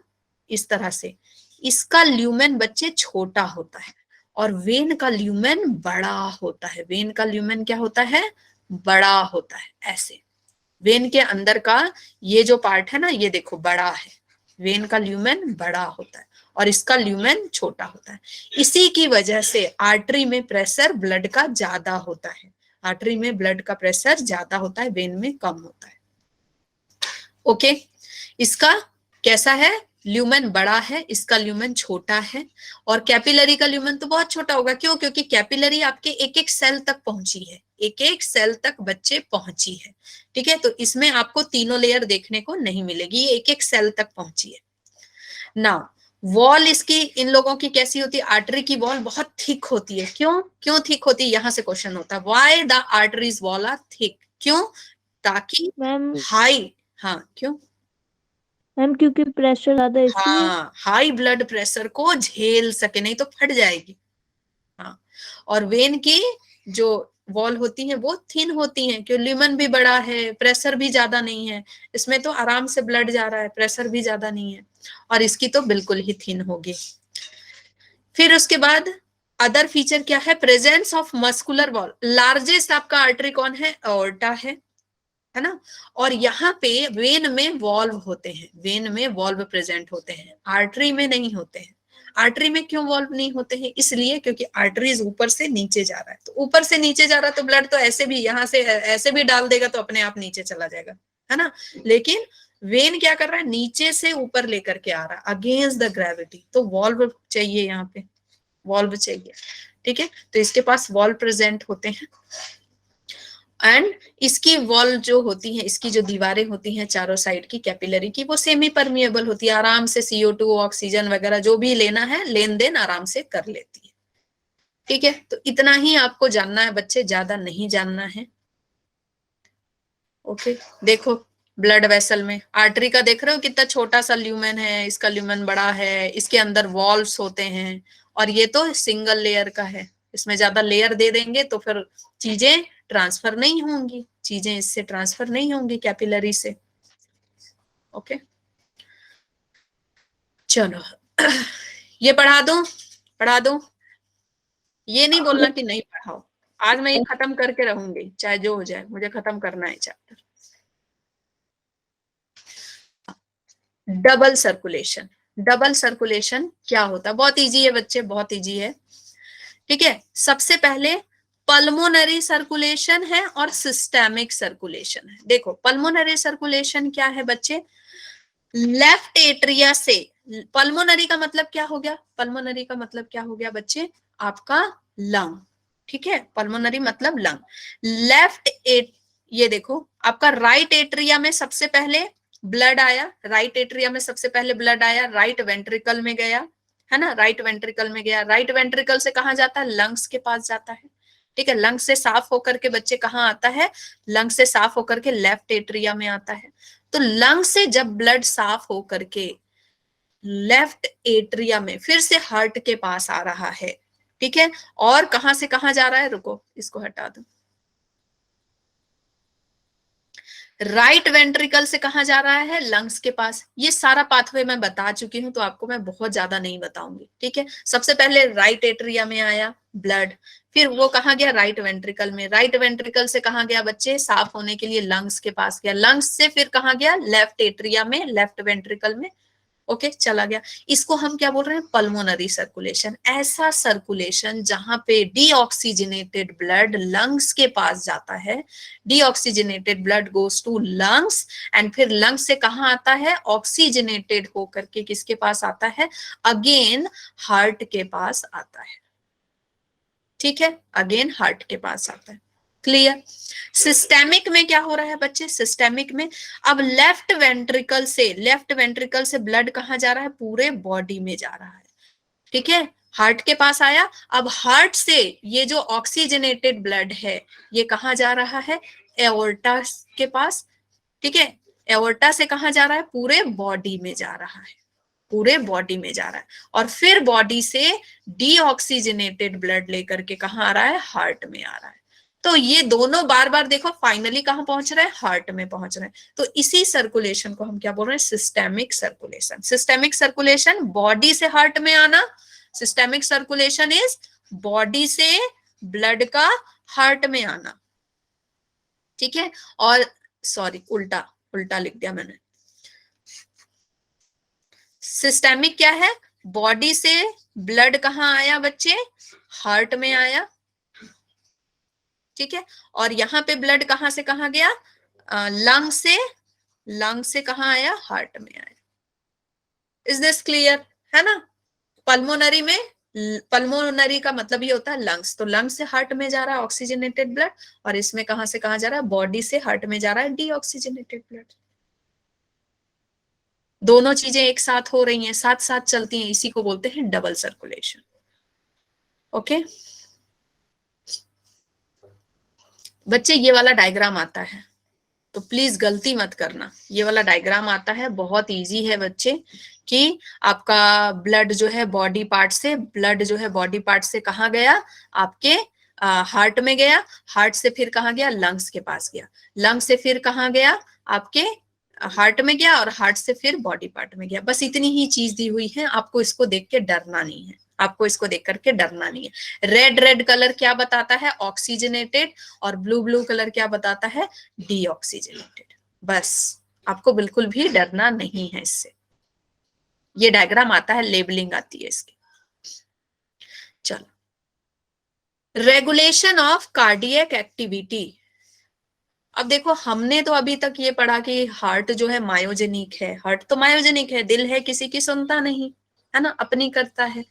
इस तरह से, इसका ल्यूमेन बच्चे छोटा होता है और वेन का ल्यूमेन बड़ा होता है। वेन का ल्यूमेन क्या होता है? बड़ा होता है। ऐसे वेन के अंदर का ये जो पार्ट है ना, ये देखो बड़ा है, वेन का ल्यूमेन बड़ा होता है और इसका ल्यूमेन छोटा होता है। इसी की वजह से आर्टरी में प्रेशर ब्लड का ज्यादा होता है, आर्टरी में ब्लड का प्रेशर ज्यादा होता है, वेन में कम होता है। ओके, इसका कैसा है? ल्यूमेन बड़ा है, इसका ल्यूमेन छोटा है। और कैपिलरी का ल्यूमेन तो बहुत छोटा होगा। क्यों? क्योंकि कैपिलरी आपके एक एक सेल तक पहुंची है, एक एक सेल तक बच्चे पहुंची है, ठीक है। तो इसमें आपको तीनों लेयर देखने को नहीं मिलेगी, ये एक एक सेल तक पहुंची है ना। वॉल इसकी इन लोगों की कैसी होती है? आर्टरी की वॉल बहुत थिक होती है। क्यों? क्यों थिक होती है? यहां से क्वेश्चन होता है, why the arteries wall are thick? क्यों? ताकि मैम हाई, हाँ क्यों? मैम क्योंकि प्रेशर ज्यादा इसलिए। हाँ, हाई ब्लड प्रेशर को झेल सके, नहीं तो फट जाएगी। हाँ, और वेन की जो वॉल होती है वो थिन होती है, क्यों? ल्यूमेन भी बड़ा है, प्रेशर भी ज्यादा नहीं है, इसमें तो आराम से ब्लड जा रहा है, प्रेशर भी ज्यादा नहीं है, और इसकी तो बिल्कुल ही थिन होगी। फिर उसके बाद अदर फीचर क्या है? Presence of muscular wall. Largest आपका आर्टरी कौन है? एओर्टा है है ना। और यहाँ पे वेन में वॉल्व होते हैं, वेन में वॉल्व प्रेजेंट होते हैं, आर्टरी में नहीं होते हैं। आर्टरी में क्यों वॉल्व नहीं होते हैं? इसलिए क्योंकि आर्टरीज ऊपर से नीचे जा रहा है, तो ऊपर से नीचे जा रहा है तो ब्लड तो ऐसे भी यहाँ से ऐसे भी डाल देगा तो अपने आप नीचे चला जाएगा, है ना। लेकिन वेन क्या कर रहा है? नीचे से ऊपर लेकर के आ रहा है अगेंस्ट द ग्रेविटी, तो वॉल्व चाहिए, यहाँ पे वॉल्व चाहिए, ठीक है। तो इसके पास वॉल्व प्रेजेंट होते हैं एंड इसकी वॉल जो होती है, इसकी जो दीवारें होती हैं चारों साइड की कैपिलरी की, वो सेमी परमिएबल होती है, आराम से CO2 ऑक्सीजन वगैरह जो भी लेना है लेन देन आराम से कर लेती है, ठीक है। तो इतना ही आपको जानना है बच्चे, ज्यादा नहीं जानना है। ओके, देखो ब्लड वेसल में आर्टरी का देख रहे हो कितना छोटा सा ल्यूमेन है, इसका ल्यूमेन बड़ा है, इसके अंदर वॉल्व्स होते हैं, और ये तो सिंगल लेयर का है, इसमें ज्यादा लेयर दे देंगे तो फिर चीजें ट्रांसफर नहीं होंगी, चीजें इससे ट्रांसफर नहीं होंगी कैपिलरी से। ओके चलो ये पढ़ा दूं, ये नहीं बोलना कि नहीं पढ़ाओ, आज मैं ये खत्म करके रहूंगी चाहे जो हो जाए, मुझे खत्म करना है chapter. Double circulation, double circulation क्या होता है? बहुत इजी है बच्चे, बहुत इजी है, ठीक है। सबसे पहले पल्मोनरी सर्कुलेशन है और सिस्टेमिक सर्कुलेशन है। देखो पल्मोनरी सर्कुलेशन क्या है बच्चे? लेफ्ट एट्रिया से, पल्मोनरी का मतलब क्या हो गया? पल्मोनरी का मतलब क्या हो गया बच्चे? आपका लंग, ठीक है। पल्मोनरी मतलब लंग। लेफ्ट एट, ये देखो आपका राइट एट्रिया में सबसे पहले ब्लड आया, राइट एट्रिया में सबसे पहले ब्लड आया, राइट वेंट्रिकल में गया, है ना, राइट वेंट्रिकल में गया। राइट वेंट्रिकल से कहाँ जाता है? लंग्स के पास जाता है, ठीक है। लंग्स से साफ होकर के बच्चे कहाँ आता है? लंग्स से साफ होकर के लेफ्ट एट्रिया में आता है। तो लंग से जब ब्लड साफ होकर के लेफ्ट एट्रिया में फिर से हार्ट के पास आ रहा है, ठीक है। और कहां से कहां जा रहा है? रुको इसको हटा दो। राइट वेंट्रिकल से कहां जा रहा है? लंग्स के पास। ये सारा पाथवे मैं बता चुकी हूं तो आपको मैं बहुत ज्यादा नहीं बताऊंगी, ठीक है। सबसे पहले राइट एट्रिया में आया ब्लड, फिर वो कहां गया? राइट वेंट्रिकल में। राइट वेंट्रिकल से कहां गया बच्चे? साफ होने के लिए लंग्स के पास गया। लंग्स से फिर कहां गया? लेफ्ट एट्रिया में, लेफ्ट वेंट्रिकल में, ओके चला गया। इसको हम क्या बोल रहे हैं? Pulmonary circulation. ऐसा सर्कुलेशन जहां पे डीऑक्सीजनेटेड ब्लड लंग्स के पास जाता है, deoxygenated blood goes to lungs and फिर लंग्स से कहां आता है? ऑक्सीजनेटेड होकर के किसके पास आता है? अगेन हार्ट के पास आता है, ठीक है, अगेन हार्ट के पास आता है। क्लियर? सिस्टेमिक में क्या हो रहा है बच्चे? सिस्टेमिक में अब लेफ्ट वेंट्रिकल से ब्लड कहां जा रहा है? पूरे बॉडी में जा रहा है, ठीक है। हार्ट के पास आया, अब हार्ट से ये जो ऑक्सीजनेटेड ब्लड है ये कहां जा रहा है? एओर्टा के पास, ठीक है। एओर्टा से कहां जा रहा है? पूरे बॉडी में जा रहा है, पूरे बॉडी में जा रहा है। और फिर बॉडी से डीऑक्सीजनेटेड ब्लड लेकर के कहां आ रहा है? हार्ट में आ रहा है। तो ये दोनों बार बार देखो फाइनली कहां पहुंच रहा है? हार्ट में पहुंच रहा है। तो इसी सर्कुलेशन को हम क्या बोल रहे हैं? Systemic circulation. Systemic circulation body से हार्ट में आना, सिस्टेमिक सर्कुलेशन इज बॉडी से ब्लड का हार्ट में आना, ठीक है। और सॉरी उल्टा उल्टा लिख दिया मैंने। सिस्टेमिक क्या है? बॉडी से ब्लड कहां आया बच्चे? हार्ट में आया, ठीक है। और यहाँ पे ब्लड कहां से कहां गया? लंग से कहां आया? हार्ट में आया। Is this clear? है ना। पल्मोनरी में, पल्मोनरी का मतलब ये होता है लंग्स, तो लंग्स से हार्ट में जा रहा है ऑक्सीजनेटेड ब्लड, और इसमें कहां से कहां जा रहा है? बॉडी से हार्ट में जा रहा है डीऑक्सीजनेटेड ब्लड। दोनों चीजें एक साथ हो रही हैं, साथ साथ चलती हैं, इसी को बोलते हैं डबल सर्कुलेशन। ओके बच्चे, ये वाला डायग्राम आता है तो प्लीज गलती मत करना। ये वाला डायग्राम आता है, बहुत इजी है बच्चे, कि आपका ब्लड जो है बॉडी पार्ट से, ब्लड जो है बॉडी पार्ट से कहाँ गया? आपके हार्ट में गया, हार्ट से फिर कहाँ गया? लंग्स के पास गया, लंग से फिर कहाँ गया? आपके हार्ट में गया, और हार्ट से फिर बॉडी पार्ट में गया। बस इतनी ही चीज दी हुई है, आपको इसको देख के डरना नहीं है। आपको इसको देख करके डरना नहीं है। रेड रेड कलर क्या बताता है? ऑक्सीजनेटेड, और ब्लू ब्लू कलर क्या बताता है? डीऑक्सीजनेटेड। बस आपको बिल्कुल भी डरना नहीं है इससे। ये डायग्राम आता है, लेबलिंग आती है इसकी। चलो, रेगुलेशन ऑफ कार्डियक एक्टिविटी। अब देखो, हमने तो अभी तक ये पढ़ा कि हार्ट जो है मायोजेनिक है, हार्ट तो मायोजेनिक है, दिल है किसी की सुनता नहीं, है ना, अपनी करता है।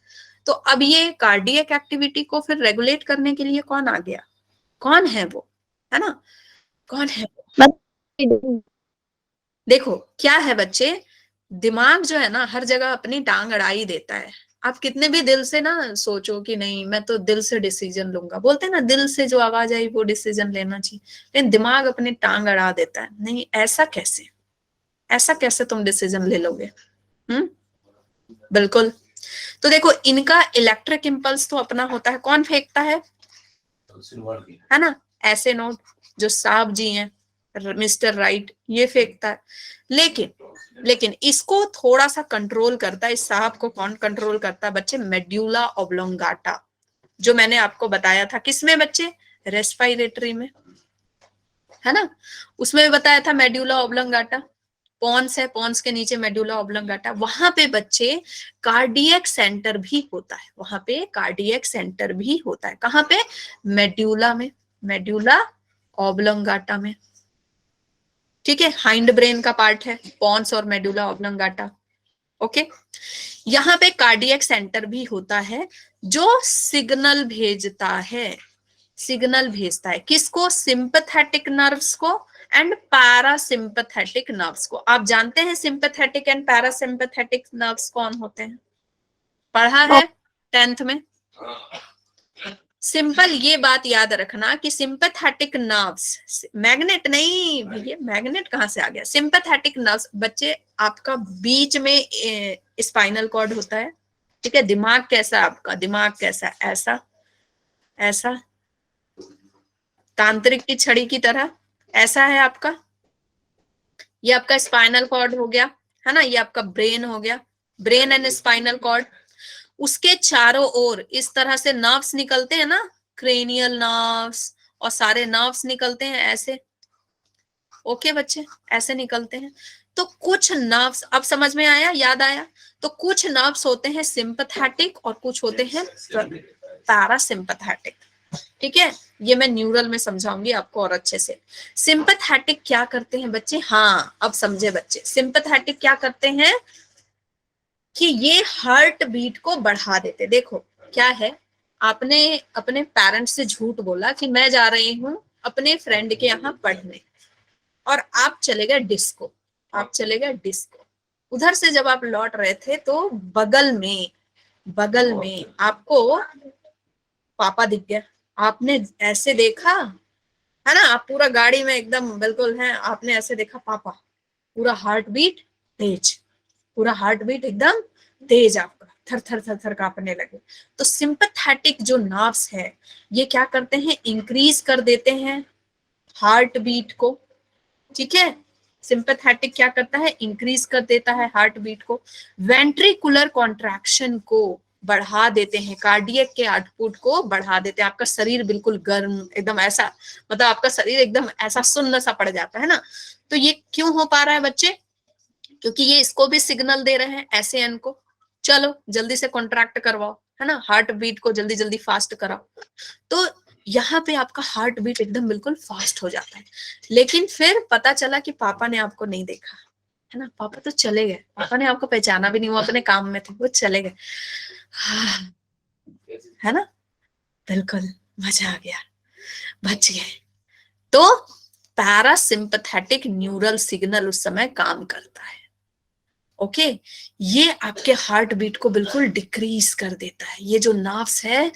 तो अब ये कार्डियक एक्टिविटी को फिर रेगुलेट करने के लिए कौन आ गया? कौन है वो, है ना, कौन है वो? देखो क्या है बच्चे, दिमाग जो है ना हर जगह अपनी टांग अड़ा ही देता है। आप कितने भी दिल से ना सोचो कि नहीं मैं तो दिल से डिसीजन लूंगा, बोलते हैं ना दिल से जो आवाज आई वो डिसीजन लेना चाहिए, लेकिन दिमाग अपनी टांग अड़ा देता है। नहीं, ऐसा कैसे, ऐसा कैसे तुम डिसीजन ले लोगे? बिल्कुल। तो देखो, इनका इलेक्ट्रिक इंपल्स तो अपना होता है, कौन फेंकता है ना, ऐसे नोट जो साहब जी हैं, मिस्टर राइट, ये फेंकता है। लेकिन इसको थोड़ा सा कंट्रोल करता है, इस साहब को कौन कंट्रोल करता है बच्चे? मेड्यूला ऑब्लोंगाटा, जो मैंने आपको बताया था किसमें बच्चे? रेस्पिरेटरी में, है ना, उसमें बताया था मेड्यूला ऑब्लोंगाटा। पॉन्स है, पॉन्स के नीचे मेड्यूला ऑब्लोंगाटा, वहां पे बच्चे कार्डियक सेंटर भी होता है, वहां पे कार्डियक सेंटर भी होता है। कहाँ पे? मेड्यूला में, मेड्यूला ऑब्लोंगाटा में। ठीक है, हाइंड ब्रेन का पार्ट है पॉन्स और मेडुला ऑब्लोंगाटा। ओके, यहाँ पे कार्डियक सेंटर भी होता है जो सिग्नल भेजता है, सिग्नल भेजता है किसको? सिंपैथेटिक नर्व्स को एंड पैरासिम्पैथेटिक नर्व्स को। आप जानते हैं सिंपैथेटिक एंड पैरासिम्पैथेटिक नर्व्स कौन होते हैं? पढ़ा है 10th में। सिंपल ये बात याद रखना कि सिंपैथेटिक नर्व्स, मैग्नेट नहीं भैया, मैग्नेट कहां से आ गया? सिंपैथेटिक नर्व्स बच्चे आपका बीच में स्पाइनल कॉर्ड होता है, ठीक है। दिमाग कैसा आपका? दिमाग कैसा? ऐसा, ऐसा तांत्रिक की छड़ी की तरह ऐसा है आपका। ये आपका स्पाइनल कॉर्ड हो गया, है ना, ये आपका ब्रेन हो गया, ब्रेन एंड स्पाइनल कॉर्ड। उसके चारों ओर इस तरह से नर्व्स निकलते हैं ना, क्रेनियल नर्व्स और सारे नर्व्स निकलते हैं ऐसे। ओके बच्चे, ऐसे निकलते हैं। तो कुछ नर्व्स, अब समझ में आया, याद आया? तो कुछ नर्व्स होते हैं सिंपैथेटिक और कुछ होते हैं पैरासिम्पैथेटिक। ठीक है, ये मैं न्यूरल में समझाऊंगी आपको और अच्छे से। सिंपैथेटिक क्या करते हैं बच्चे? हाँ, अब समझे बच्चे। सिंपैथेटिक क्या करते हैं कि ये हार्ट बीट को बढ़ा देते। देखो क्या है, आपने अपने पेरेंट्स से झूठ बोला कि मैं जा रही हूं अपने फ्रेंड के यहाँ पढ़ने, और आप चले गए डिस्को, आप चले गए डिस्को। उधर से जब आप लौट रहे थे तो बगल में आपको पापा दिख गया। आपने ऐसे देखा, है ना, आप पूरा गाड़ी में एकदम बिल्कुल हैं, आपने ऐसे देखा पापा, पूरा हार्ट बीट तेज, पूरा हार्ट बीट एकदम तेज, आपका थर थर थर थर कांपने लगे। तो सिंपैथेटिक जो नर्व्स है ये क्या करते हैं? इंक्रीज कर देते हैं हार्ट बीट को। ठीक है, सिंपैथेटिक क्या करता है? इंक्रीज कर देता है हार्ट बीट को। वेंट्रिकुलर कॉन्ट्रैक्शन को बढ़ा देते हैं, कार्डियक के आउटपुट को बढ़ा देते हैं। आपका शरीर बिल्कुल गर्म एकदम, ऐसा मतलब आपका शरीर एकदम ऐसा सुन्न सा पड़ जाता है ना। तो ये क्यों हो पा रहा है बच्चे? क्योंकि ये इसको भी सिग्नल दे रहे हैं SAN को, चलो जल्दी से कॉन्ट्रैक्ट करवाओ, है ना, हार्ट बीट को जल्दी जल्दी फास्ट कराओ। तो यहाँ पे आपका हार्ट बीट एकदम बिल्कुल फास्ट हो जाता है। लेकिन फिर पता चला कि पापा ने आपको नहीं देखा, है ना, पापा तो चले गए, पापा ने आपको पहचाना भी नहीं, वो अपने काम में थे, वो चले गए। है ना, बिल्कुल मजा आ गया, बच गए। तो पैरासिम्पैथेटिक न्यूरल सिग्नल उस समय काम करता है। ओके, ये आपके हार्ट बीट को बिल्कुल डिक्रीज कर देता है। ये जो नर्व्स है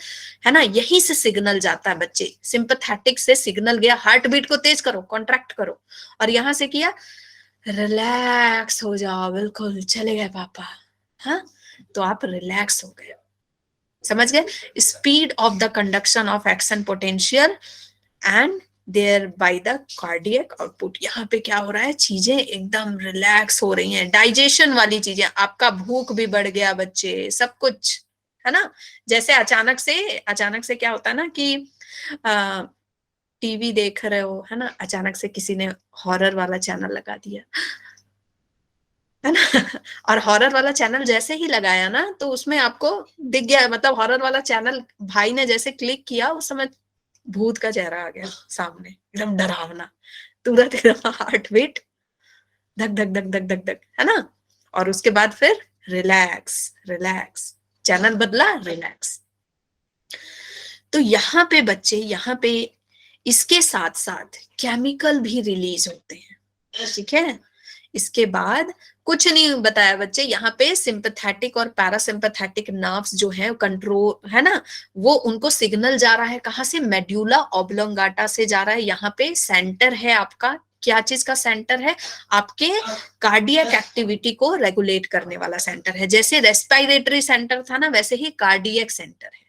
ना, यहीं से सिग्नल जाता है बच्चे। सिंपैथेटिक से सिग्नल गया, हार्ट बीट को तेज करो, कॉन्ट्रैक्ट करो, और यहां से किया रिलैक्स हो जाओ, बिल्कुल चले गए पापा, हाँ, तो आप रिलैक्स हो गए। समझ गए? Speed of the conduction of action potential and thereby the cardiac output. यहाँ पे क्या हो रहा है? चीजें एकदम रिलैक्स हो रही हैं, डाइजेशन वाली चीजें, आपका भूख भी बढ़ गया बच्चे, सब कुछ, है ना। जैसे अचानक से क्या होता है ना कि टीवी देख रहे हो, है ना, अचानक से किसी ने हॉरर वाला चैनल लगा दिया, है ना। और हॉरर वाला चैनल जैसे ही लगाया ना तो उसमें आपको दिख गया, मतलब हॉरर वाला चैनल भाई ने जैसे क्लिक किया उस समय भूत का चेहरा आ गया सामने, एकदम डरावना, तुरंत एकदम हार्ट बीट धक धक धक धक धक धक, है ना। और उसके बाद फिर रिलैक्स रिलैक्स, चैनल बदला, रिलैक्स। तो यहाँ पे बच्चे, यहाँ पे इसके साथ साथ केमिकल भी रिलीज होते हैं, ठीक है। इसके बाद कुछ नहीं बताया बच्चे, यहाँ पे सिंपैथेटिक और पैरासिम्पैथेटिक नर्व्स जो है कंट्रोल, है ना, वो उनको सिग्नल जा रहा है कहाँ से, मेड्यूला ऑब्लोंगाटा से जा रहा है। यहाँ पे सेंटर है आपका, क्या चीज का सेंटर है, आपके कार्डियक एक्टिविटी को रेगुलेट करने वाला सेंटर है। जैसे रेस्पिरेटरी सेंटर था ना, वैसे ही कार्डियक सेंटर है,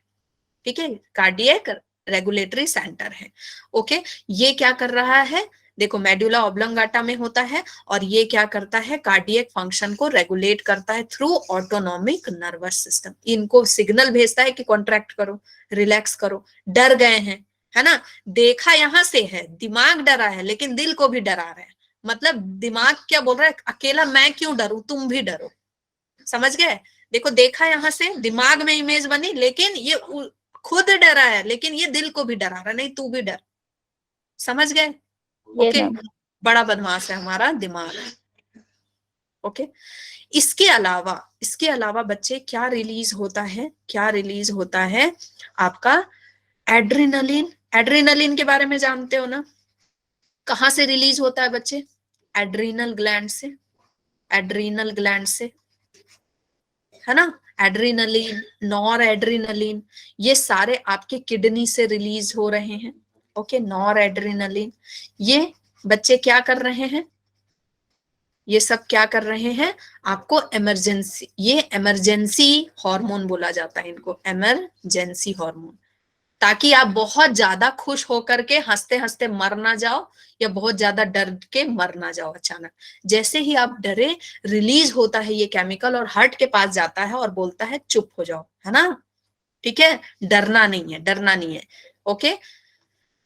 ठीक है, कार्डियक रेगुलेटरी सेंटर है। ओके, ये क्या कर रहा है, देखो मेडुला ऑब्लोंगाटा में होता है और ये क्या करता है, कार्डियक फंक्शन को रेगुलेट करता है थ्रू ऑटोनॉमिक नर्वस सिस्टम। इनको सिग्नल भेजता है कि कॉन्ट्रैक्ट करो, रिलैक्स करो, डर गए हैं, है ना। देखा यहां से है, दिमाग डरा है लेकिन दिल को भी डरा रहा है। मतलब दिमाग क्या बोल रहा है, अकेला मैं क्यों डरूं, तुम भी डरो, समझ गए। देखो देखा यहां से, दिमाग में इमेज बनी, लेकिन ये खुद डरा है, लेकिन ये दिल को भी डरा रहा, नहीं तू भी डर, समझ गए। ओके, बड़ा बदमाश है हमारा दिमाग। ओके, इसके अलावा बच्चे क्या रिलीज होता है, क्या रिलीज होता है आपका, एड्रेनलिन। एड्रेनलिन के बारे में जानते हो ना, कहां से रिलीज होता है बच्चे, एड्रीनल ग्लैंड से, एड्रीनल ग्लैंड से, है ना। एड्रेनलिन, नॉर एड्रेनलिन, ये सारे आपके किडनी से रिलीज हो रहे हैं। ओके, नॉर एड्रेनलिन, ये बच्चे क्या कर रहे हैं, ये सब क्या कर रहे हैं, आपको इमरजेंसी, ये इमरजेंसी हार्मोन बोला जाता है इनको, इमरजेंसी हार्मोन, ताकि आप बहुत ज्यादा खुश होकर के हंसते हंसते मर ना जाओ, या बहुत ज्यादा डर के मर ना जाओ अचानक। जैसे ही आप डरे, रिलीज होता है ये केमिकल और हार्ट के पास जाता है और बोलता है चुप हो जाओ, है ना, ठीक है, डरना नहीं है, डरना नहीं है। ओके,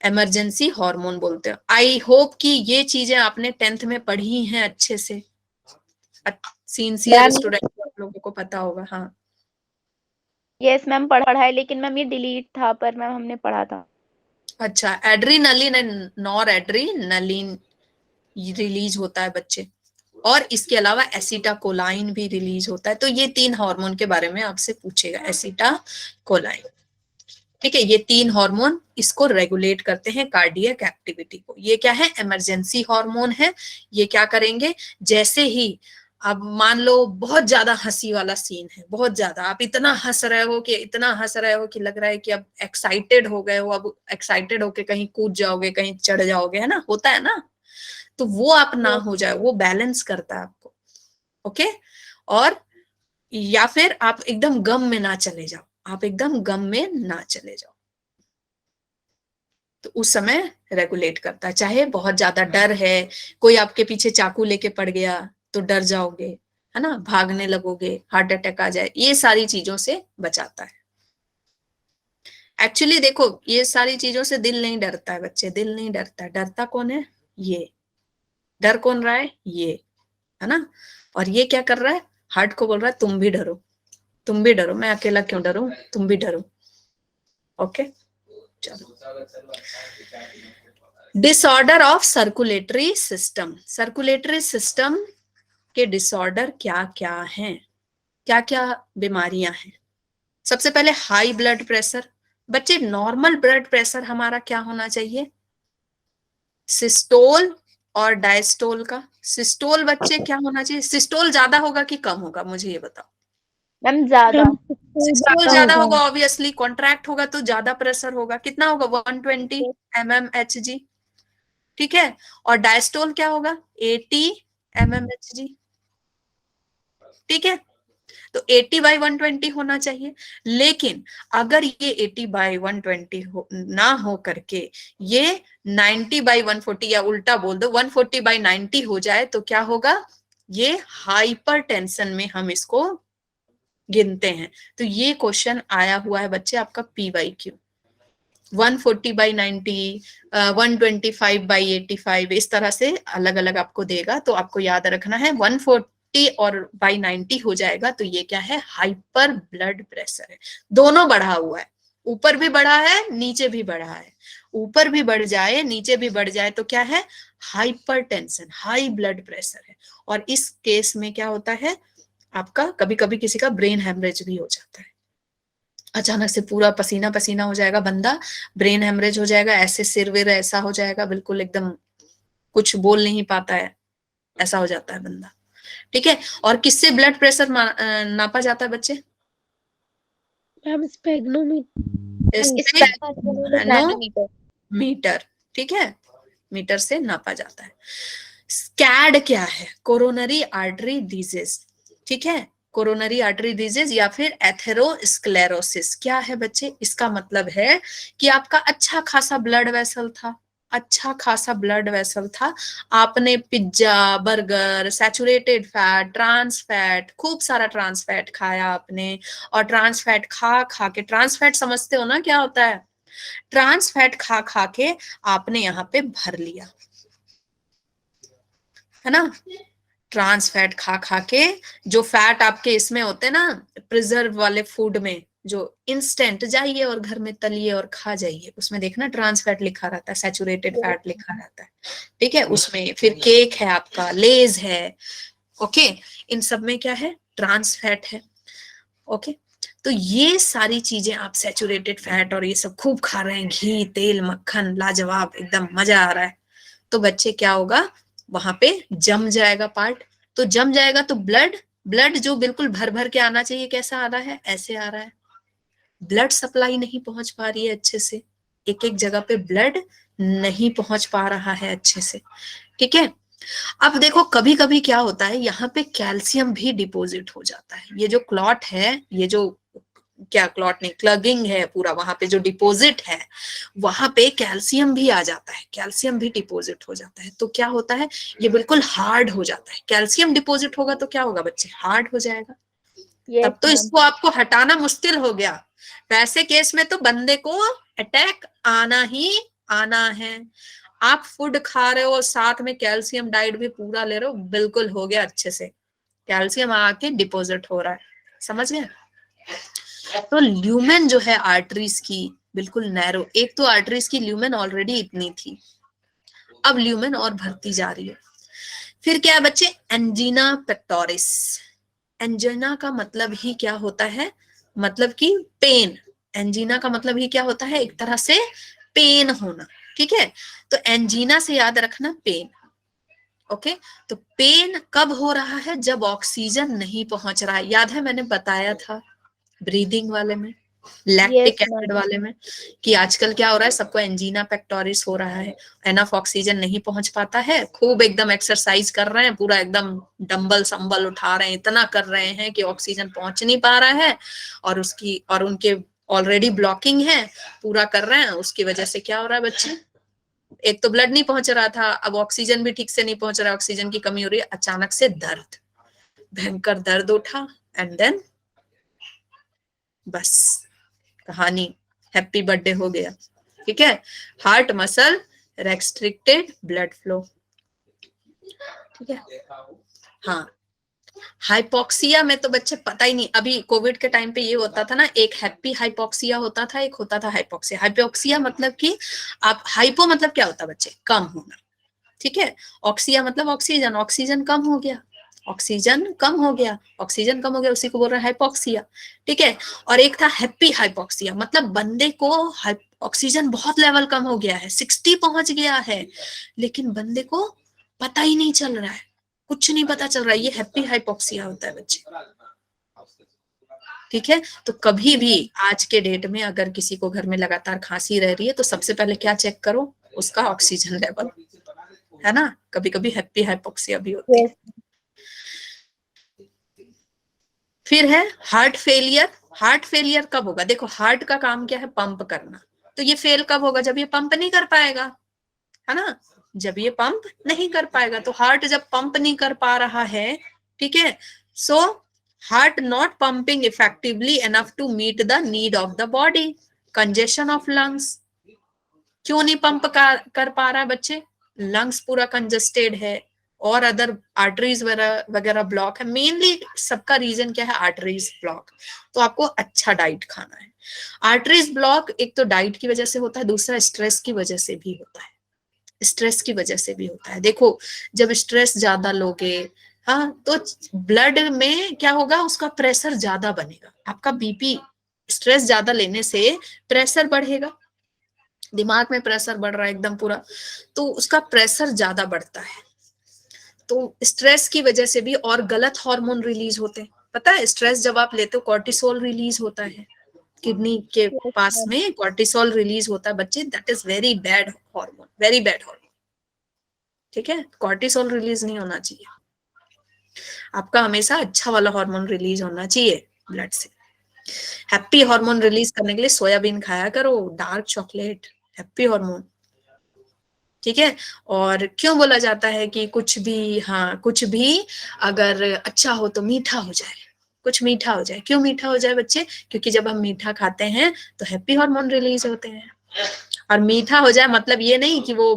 इमरजेंसी हार्मोन बोलते हैं। आई होप कि ये चीजें आपने 10th में पढ़ी हैं अच्छे से, सिंसियर स्टूडेंट आप लोगों को पता होगा। हाँ यस मैम, पढ़ा है, लेकिन मैम ये डिलीट था, पर मैम हमने पढ़ा था। अच्छा, adrenaline and nor adrenaline release होता है बच्चे, और इसके अलावा एसिटाकोलाइन भी रिलीज होता है। तो ये 3 हार्मोन के बारे में आपसे पूछेगा, एसिटाकोलाइन, ठीक है। ये 3 हार्मोन इसको रेगुलेट करते हैं, कार्डियक एक्टिविटी को। ये क्या है, इमरजेंसी हार्मोन है। ये क्या करेंगे, जैसे ही अब मान लो बहुत ज्यादा हंसी वाला सीन है, बहुत ज्यादा आप इतना हंस रहे हो कि, इतना हंस रहे हो कि लग रहा है कि अब एक्साइटेड हो गए हो, अब एक्साइटेड होके कहीं कूद जाओगे, कहीं चढ़ जाओगे, है ना, होता है ना। तो वो आप ना हो जाए, वो बैलेंस करता है आपको। ओके, और या फिर आप एकदम गम में ना चले जाओ, आप एकदम गम में ना चले जाओ, तो उस समय रेगुलेट करता है। चाहे बहुत ज्यादा डर है, कोई आपके पीछे चाकू लेके पड़ गया तो डर जाओगे, है ना, भागने लगोगे, हार्ट अटैक आ जाए, ये सारी चीजों से बचाता है। एक्चुअली देखो, ये सारी चीजों से दिल नहीं डरता है बच्चे, दिल नहीं डरता, डरता कौन है, ये डर कौन रहा है, ये, है ना। और ये क्या कर रहा है, हार्ट को बोल रहा है तुम भी डरो, तुम भी डरो, मैं अकेला क्यों डरूं, तुम भी डरो। ओके, चलो, disorder of circulatory system. Circulatory system के डिसऑर्डर क्या क्या हैं, क्या क्या बीमारियां हैं। सबसे पहले हाई ब्लड प्रेशर। बच्चे नॉर्मल ब्लड प्रेशर हमारा क्या होना चाहिए, सिस्टोल और डायस्टोल का। सिस्टोल बच्चे क्या होना चाहिए, सिस्टोल ज्यादा होगा कि कम होगा, मुझे ये बताओ। मैम ज्यादा। सिस्टोल ज्यादा होगा, ऑब्वियसली कॉन्ट्रैक्ट होगा तो ज्यादा प्रेशर होगा, कितना होगा, 120 mmHg, ठीक है। और डायस्टोल क्या होगा, 80 mmHg, ठीक है। तो 80/120 होना चाहिए। लेकिन अगर ये 80/120 ना हो करके ये 90/140 या उल्टा बोल दो 140/90 हो जाए तो क्या होगा, ये हाइपर टेंशन में हम इसको गिनते हैं। तो ये क्वेश्चन आया हुआ है बच्चे आपका PYQ 140/90, 125/85, इस तरह से अलग अलग आपको देगा। तो आपको याद रखना है 140 और बाई 90 हो जाएगा तो ये क्या है, हाइपर ब्लड प्रेशर है। दोनों बढ़ा हुआ है, ऊपर भी बढ़ा है नीचे भी बढ़ा है, ऊपर भी बढ़ जाए नीचे भी बढ़ जाए तो क्या है, hyper tension, high blood pressure है। और इस केस में क्या होता है आपका, कभी कभी किसी का ब्रेन हेमरेज भी हो जाता है, अचानक से पूरा पसीना पसीना हो जाएगा बंदा, ब्रेन हेमरेज हो जाएगा, ऐसे सिर विर ऐसा हो जाएगा, बिल्कुल एकदम कुछ बोल नहीं पाता है, ऐसा हो जाता है बंदा। ठीक है, और किससे ब्लड प्रेशर नापा जाता है बच्चे? मैम स्पेग्नोमीटर। स्पेग्नोमीटर, ठीक है, मीटर से नापा जाता है। स्कैड क्या है, कोरोनरी आर्टरी डिजीज, ठीक है, कोरोनरी आर्टरी डिजीज या फिर एथेरोस्क्लेरोसिस। क्या है बच्चे, इसका मतलब है कि आपका अच्छा खासा ब्लड वेसल था, अच्छा खासा ब्लड वेसल था, आपने pizza burger saturated fat trans fat खूब सारा ट्रांस फैट खाया आपने, और ट्रांस फैट खा खा के, ट्रांस फैट समझते हो ना क्या होता है, ट्रांस फैट खा खा के आपने यहाँ पे भर लिया है ना, ट्रांस फैट खा खा के, जो फैट आपके इसमें होते हैं ना प्रिजर्व वाले फूड में, जो इंस्टेंट जाइए और घर में तलिए और खा जाइए, उसमें देखना ट्रांस फैट लिखा रहता है, सैचुरेटेड फैट लिखा रहता है, ठीक है, उसमें फिर केक है आपका, लेज है, ओके, इन सब में क्या है, ट्रांस फैट है, ओके। तो ये सारी चीजें आप सैचुरेटेड फैट और ये सब खूब खा रहे हैं, घी तेल मक्खन लाजवाब एकदम मजा आ रहा है, तो बच्चे क्या होगा, वहां पे जम जाएगा पार्ट, तो जम जाएगा तो ब्लड, ब्लड जो बिल्कुल भर भर के आना चाहिए कैसा आ रहा है, ऐसे आ रहा है, ब्लड सप्लाई नहीं पहुंच पा रही है अच्छे से, एक एक जगह पे ब्लड नहीं पहुंच पा रहा है अच्छे से, ठीक है। अब देखो कभी कभी क्या होता है, यहाँ पे कैल्शियम भी डिपॉजिट हो जाता है, ये जो क्लॉट है, ये जो क्या क्लॉट नहीं क्लगिंग है पूरा, वहां पे जो डिपॉजिट है वहां पे कैल्शियम भी आ जाता है, कैल्शियम भी डिपॉजिट हो जाता है, तो क्या होता है, ये बिल्कुल हार्ड हो जाता है, कैल्शियम डिपॉजिट होगा तो क्या होगा बच्चे, हार्ड हो जाएगा, तब तो इसको आपको हटाना मुश्किल हो गया। वैसे केस में तो बंदे को अटैक आना ही आना है, आप फूड खा रहे हो साथ में कैल्शियम डाइट भी पूरा ले रहे हो, बिल्कुल हो गया अच्छे से, कैल्शियम आके डिपॉजिट हो रहा है, समझ गए। तो ल्यूमेन जो है आर्टरीज की बिल्कुल नैरो, एक तो आर्टरीज की ल्यूमेन ऑलरेडी इतनी थी, अब ल्यूमेन और भरती जा रही है। फिर क्या है बच्चे, एंजीना पेक्टोरिस, एंजीना का मतलब ही क्या होता है, मतलब कि पेन, एंजीना का मतलब ही क्या होता है, एक तरह से पेन होना, ठीक है, तो एंजीना से याद रखना पेन, ओके। तो पेन कब हो रहा है, जब ऑक्सीजन नहीं पहुंच रहा है, याद है मैंने बताया था ब्रीदिंग वाले में, लैक्टिक एसिड वाले में, कि आजकल क्या हो रहा है, सबको एंजीना पेक्टोरिस हो रहा है, एनफ ऑक्सीजन नहीं पहुंच पाता है, खूब एकदम एक्सरसाइज कर रहे हैं, पूरा एकदम डंबल संबल उठा रहे हैं, इतना कर रहे हैं कि ऑक्सीजन पहुंच नहीं पा रहा है, और उसकी और उनके ऑलरेडी ब्लॉकिंग है, पूरा कर रहे हैं, उसकी वजह से क्या हो रहा है बच्चे, एक तो ब्लड नहीं पहुंच रहा था, अब ऑक्सीजन भी ठीक से नहीं पहुंच रहा, ऑक्सीजन की कमी हो रही है, अचानक से दर्द, भयंकर दर्द उठा, एंड देन बस कहानी हैप्पी बर्थडे हो गया, ठीक है, heart muscle restricted blood flow, ठीक है। हाँ, हाइपोक्सिया में तो बच्चे पता ही नहीं, अभी कोविड के टाइम पे ये होता था ना, एक हैप्पी हाइपोक्सिया होता था, एक होता था हाइपोक्सिया। हाइपोक्सिया मतलब कि आप, हाइपो मतलब क्या होता है बच्चे, कम होना, ठीक है, ऑक्सिया मतलब ऑक्सीजन, ऑक्सीजन कम हो गया, ऑक्सीजन कम हो गया, ऑक्सीजन कम हो गया, उसी को बोल रहे हैं हाइपोक्सिया, ठीक है। और एक था हैप्पी हाइपोक्सिया, मतलब बंदे को ऑक्सीजन बहुत लेवल कम हो गया है, 60 पहुंच गया है, लेकिन बंदे को पता ही नहीं चल रहा है, कुछ नहीं पता चल रहा है, ये हैप्पी हाइपोक्सिया होता है बच्चे, ठीक है। तो कभी भी आज के डेट में अगर किसी को घर में लगातार खांसी रह रही है तो सबसे पहले क्या चेक करो, उसका ऑक्सीजन लेवल, है ना, कभी कभी हैप्पी हाइपोक्सिया भी होती है। फिर है हार्ट फेलियर, हार्ट फेलियर कब होगा, देखो हार्ट का काम क्या है, पंप करना, तो ये फेल कब होगा, जब ये पंप नहीं कर पाएगा, है ना, जब ये पंप नहीं कर पाएगा, तो हार्ट जब पंप नहीं कर पा रहा है, ठीक है, so heart not pumping effectively enough to meet the need of the body, congestion of lungs. क्यों नहीं पंप कर पा रहा है बच्चे? लंग्स पूरा कंजेस्टेड है और अदर आर्टरीज वगैरह ब्लॉक है। मेनली सबका रीजन क्या है? Arteries block. तो आपको अच्छा डाइट खाना है। आर्टरीज ब्लॉक एक तो डाइट की वजह से होता है, दूसरा स्ट्रेस की वजह से भी होता है। स्ट्रेस की वजह से भी होता है। देखो जब स्ट्रेस ज्यादा लोगे, हाँ, तो ब्लड में क्या होगा? उसका प्रेशर ज्यादा बनेगा। आपका बीपी स्ट्रेस ज्यादा लेने से प्रेशर बढ़ेगा, दिमाग में प्रेशर बढ़ रहा है एकदम पूरा, तो उसका प्रेशर ज्यादा बढ़ता है। तो स्ट्रेस की वजह से भी और गलत हार्मोन रिलीज होते हैं। पता है स्ट्रेस जब आप लेते हो कॉर्टिसोल रिलीज होता है, किडनी के Yes, पास ma'am. में कॉर्टिसोल रिलीज होता है बच्चे। That is very bad hormone, very bad hormone. ठीक है, कॉर्टिसोल रिलीज नहीं होना चाहिए। आपका हमेशा अच्छा वाला हार्मोन रिलीज होना चाहिए ब्लड से। हैप्पी हार्मोन रिलीज करने के लिए सोयाबीन खाया करो, डार्क चॉकलेट, हैप्पी हार्मोन। ठीक है। और क्यों बोला जाता है कि कुछ भी, हाँ, कुछ भी अगर अच्छा हो तो मीठा हो जाए, कुछ मीठा हो जाए। क्यों मीठा हो जाए बच्चे? क्योंकि जब हम मीठा खाते हैं तो हैप्पी हार्मोन रिलीज होते हैं। और मीठा हो जाए मतलब ये नहीं कि वो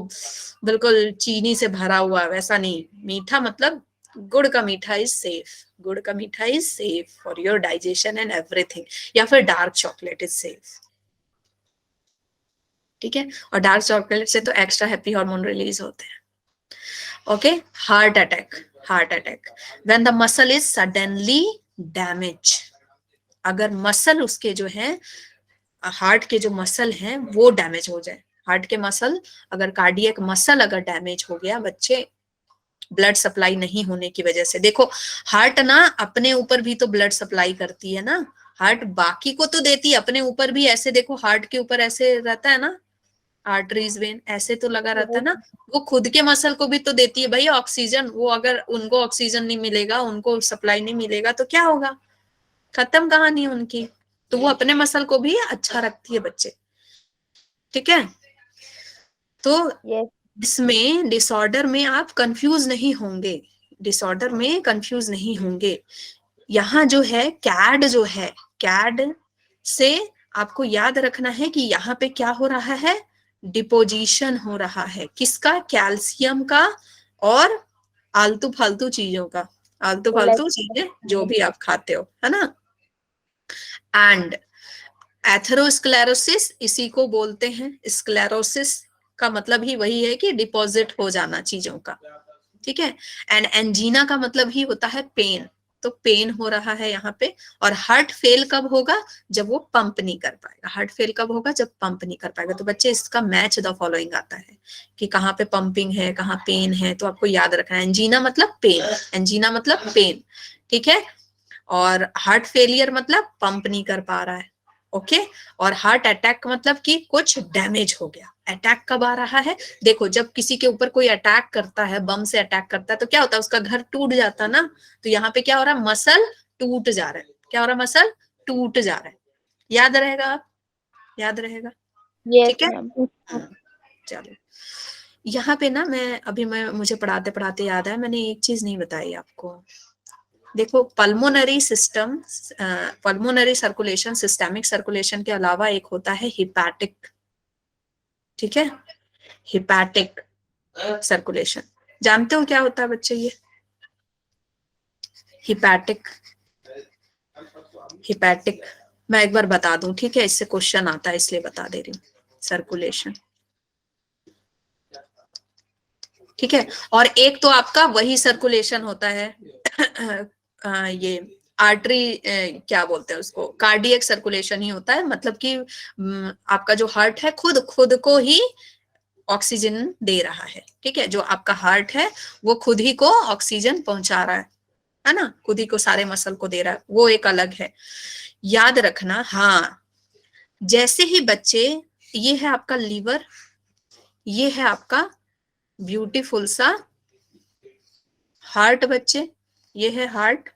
बिल्कुल चीनी से भरा हुआ, वैसा नहीं। मीठा मतलब गुड़ का मीठा इज सेफ, गुड़ का मीठा is safe for your digestion and everything. या फिर डार्क चॉकलेट इज सेफ। ठीक है। और डार्क चॉकलेट से तो एक्स्ट्रा हैप्पी हार्मोन रिलीज होते हैं। Okay. Heart attack, heart attack when the muscle is suddenly damage. अगर मसल उसके जो है, हार्ट के जो मसल हैं वो डैमेज हो जाए, हार्ट के मसल, अगर कार्डियक मसल अगर डैमेज हो गया बच्चे, ब्लड सप्लाई नहीं होने की वजह से। देखो हार्ट ना अपने ऊपर भी तो ब्लड सप्लाई करती है ना, हार्ट बाकी को तो देती है, अपने ऊपर भी। ऐसे देखो हार्ट के ऊपर ऐसे रहता है ना, आर्टरीज वेन ऐसे तो लगा रहता है Yes, ना, वो खुद के मसल को भी तो देती है भाई ऑक्सीजन। वो अगर उनको ऑक्सीजन नहीं मिलेगा, उनको सप्लाई नहीं मिलेगा तो क्या होगा? खत्म कहानी उनकी। तो वो अपने मसल को भी अच्छा रखती है बच्चे। ठीक है। तो yes, इसमें डिसऑर्डर में आप कंफ्यूज नहीं होंगे, डिसऑर्डर में कंफ्यूज नहीं होंगे। यहाँ जो है कैड, जो है कैड से आपको याद रखना है कि यहाँ पे क्या हो रहा है? डिपोजिशन हो रहा है। किसका? कैल्शियम का और आलतू फालतू चीजों का, आलतू फालतू चीजें जो भी आप खाते हो, है ना। एंड एथेरोस्क्लेरोसिस, इसी को बोलते हैं स्क्लेरोसिस। का मतलब ही वही है कि डिपॉजिट हो जाना चीजों का। ठीक है। एंड एंजीना का मतलब ही होता है पेन। तो पेन हो रहा है यहाँ पे। और हार्ट फेल कब होगा? जब वो पंप नहीं कर पाएगा। हार्ट फेल कब होगा? जब पंप नहीं कर पाएगा। तो बच्चे इसका मैच द फॉलोइंग आता है कि कहाँ पे पंपिंग है, कहाँ पेन है। तो आपको याद रखना है एंजीना मतलब पेन, एंजीना मतलब पेन। ठीक है। और हार्ट फेलियर मतलब पंप नहीं कर पा रहा है। ओके। और हार्ट अटैक मतलब कि कुछ डैमेज हो गया। अटैक कब आ रहा है? देखो जब किसी के ऊपर कोई अटैक करता है, बम से अटैक करता है, तो क्या होता है? उसका घर टूट जाता है ना। तो यहाँ पे क्या हो रहा है? मसल टूट जा रहा है। क्या हो रहा है? मसल टूट जा रहा है। याद रहेगा? आप याद रहेगा? yes, ठीक है। ma'am. चलो यहाँ पे ना मैं मुझे पढ़ाते पढ़ाते याद आया, मैंने एक चीज नहीं बताई आपको। देखो pulmonary system, pulmonary circulation, systemic circulation के अलावा एक होता है हिपैटिक। ठीक है। हिपैटिक सर्कुलेशन जानते हो क्या होता है बच्चे? ये हिपैटिक, हिपैटिक मैं एक बार बता दूं, ठीक है, इससे क्वेश्चन आता है इसलिए बता दे रही हूँ। सर्कुलेशन, ठीक है। और एक तो आपका वही सर्कुलेशन होता है ये आर्टरी, क्या बोलते हैं उसको, कार्डियक सर्कुलेशन ही होता है। मतलब कि आपका जो हार्ट है खुद खुद को ही ऑक्सीजन दे रहा है। ठीक है। जो आपका हार्ट है वो खुद ही को ऑक्सीजन पहुंचा रहा है ना, खुद ही को सारे मसल को दे रहा है, वो एक अलग है। याद रखना। हाँ, जैसे ही बच्चे, ये है आपका लीवर, ये है आपका ब्यूटीफुल सा हार्ट बच्चे, ये है हार्ट।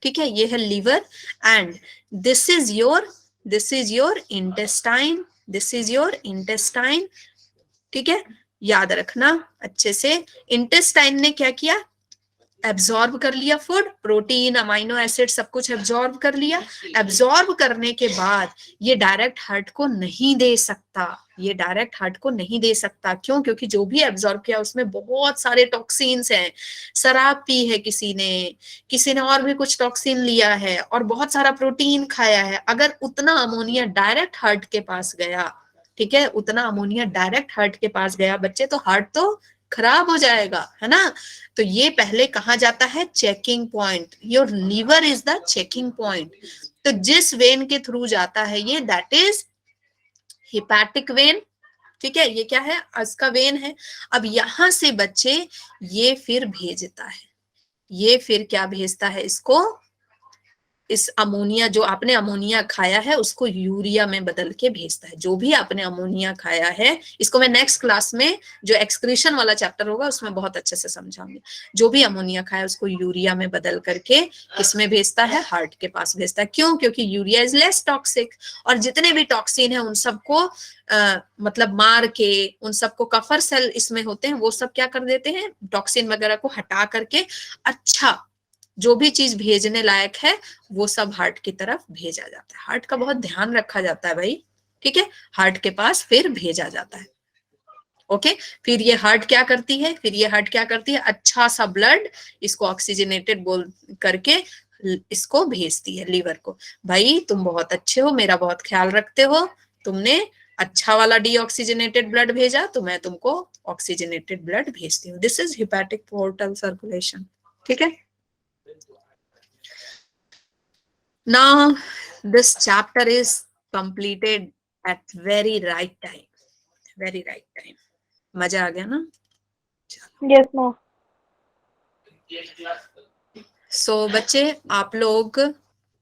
ठीक है। ये है liver and this is your intestine, this is your intestine. ठीक है। याद रखना अच्छे से। इंटेस्टाइन ने क्या किया? एब्जॉर्ब कर लिया फूड, प्रोटीन, अमाइनो एसिड सब कुछ एब्जॉर्ब कर लिया। एब्जॉर्ब करने के बाद ये डायरेक्ट हार्ट को नहीं दे सकता, ये डायरेक्ट हार्ट को नहीं दे सकता। क्यों? क्योंकि जो भी एब्जॉर्ब किया उसमें बहुत सारे टॉक्सिन्स हैं। शराब पी है किसी ने और भी कुछ टॉक्सिन लिया है और बहुत सारा प्रोटीन खाया है। अगर उतना अमोनिया डायरेक्ट हार्ट के पास गया, ठीक है, उतना अमोनिया डायरेक्ट हार्ट के पास गया बच्चे, तो हार्ट तो खराब हो जाएगा, है ना। तो ये पहले कहा जाता है checking point. Your liver is the checking point. तो जिस वेन के थ्रू जाता है ये, दैट इज हिपैटिक वेन, ठीक है, ये क्या है, इसका वेन है। अब यहां से बच्चे ये फिर भेजता है, ये फिर क्या भेजता है इसको, इस अमोनिया, जो आपने अमोनिया खाया है उसको यूरिया में बदल के भेजता है। जो भी आपने अमोनिया खाया है, इसको मैं नेक्स्ट क्लास में जो एक्सक्रीशन वाला चैप्टर होगा उसमें बहुत अच्छे से समझाऊंगी। जो भी अमोनिया खाया उसको यूरिया में बदल करके किसमें भेजता है, हार्ट के पास भेजता है। क्यों? क्योंकि यूरिया इज लेस टॉक्सिक, और जितने भी टॉक्सिन है उन सबको मतलब मार के, उन सबको कफर सेल इसमें होते हैं, वो सब क्या कर देते हैं, टॉक्सिन वगैरह को हटा करके अच्छा जो भी चीज भेजने लायक है वो सब हार्ट की तरफ भेजा जाता है। हार्ट का बहुत ध्यान रखा जाता है भाई, ठीक है, हार्ट के पास फिर भेजा जाता है। ओके, फिर ये हार्ट क्या करती है, फिर ये हार्ट क्या करती है, अच्छा सा ब्लड इसको ऑक्सीजनेटेड बोल करके इसको भेजती है लीवर को। भाई तुम बहुत अच्छे हो, मेरा बहुत ख्याल रखते हो, तुमने अच्छा वाला डीऑक्सीजनेटेड ब्लड भेजा तो मैं तुमको ऑक्सीजनेटेड ब्लड भेजती हूँ। This is hepatic portal circulation, ठीक है। Now this chapter is completed at very right time, very right time. मजा आ गया ना? Yes ma'am. सो बच्चे आप लोग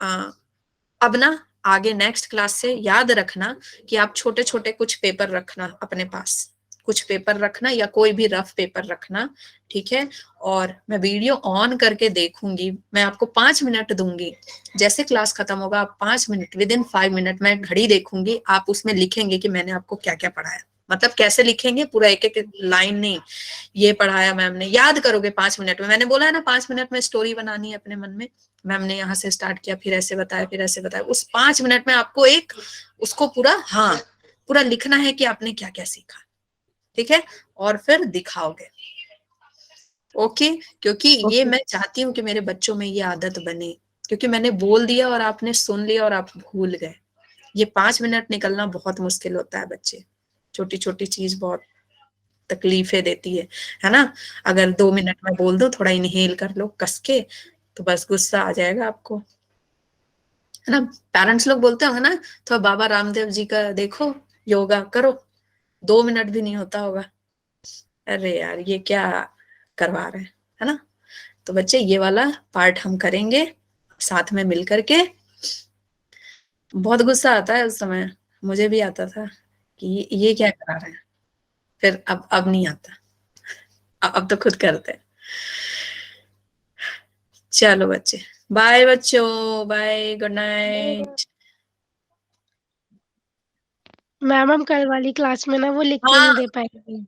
अब ना आगे नेक्स्ट क्लास से याद रखना कि आप छोटे छोटे कुछ पेपर रखना अपने पास, कुछ पेपर रखना या कोई भी रफ पेपर रखना, ठीक है। और मैं वीडियो ऑन करके देखूंगी, मैं आपको 5 मिनट दूंगी। जैसे क्लास खत्म होगा आप 5 मिनट, विद इन 5 मिनट मैं घड़ी देखूंगी, आप उसमें लिखेंगे कि मैंने आपको क्या क्या पढ़ाया। मतलब कैसे लिखेंगे, पूरा एक एक लाइन नहीं, ये पढ़ाया मैम ने, याद करोगे 5 मिनट में। मैंने बोला है ना 5 मिनट में स्टोरी बनानी है अपने मन में, मैम ने यहाँ से स्टार्ट किया, फिर ऐसे बताया, फिर ऐसे बताया। उस 5 मिनट में आपको एक उसको पूरा, हाँ पूरा लिखना है कि आपने क्या क्या सीखा, ठीक है, और फिर दिखाओगे। ओके, क्योंकि ये मैं चाहती हूँ कि मेरे बच्चों में ये आदत बने, क्योंकि मैंने बोल दिया और आपने सुन लिया और आप भूल गए। ये 5 मिनट निकलना बहुत मुश्किल होता है बच्चे, छोटी छोटी चीज बहुत तकलीफें देती है ना। अगर 2 मिनट में बोल दो, थोड़ा इनहेल कर लो कस के, तो बस गुस्सा आ जाएगा आपको, है ना। पेरेंट्स लोग बोलते होंगे ना, तो बाबा रामदेव जी का देखो, योगा करो, 2 मिनट भी नहीं होता होगा। अरे यार ये क्या करवा रहे हैं, है ना। तो बच्चे ये वाला पार्ट हम करेंगे साथ में मिल करके। बहुत गुस्सा आता है उस समय, मुझे भी आता था कि ये क्या करा रहे हैं, फिर अब नहीं आता, अब तो खुद करते हैं। चलो बच्चे, बाय बच्चों, बाय, गुड नाइट। मैम हम कल वाली क्लास में ना वो लिख के हाँ नहीं दे पाएंगे।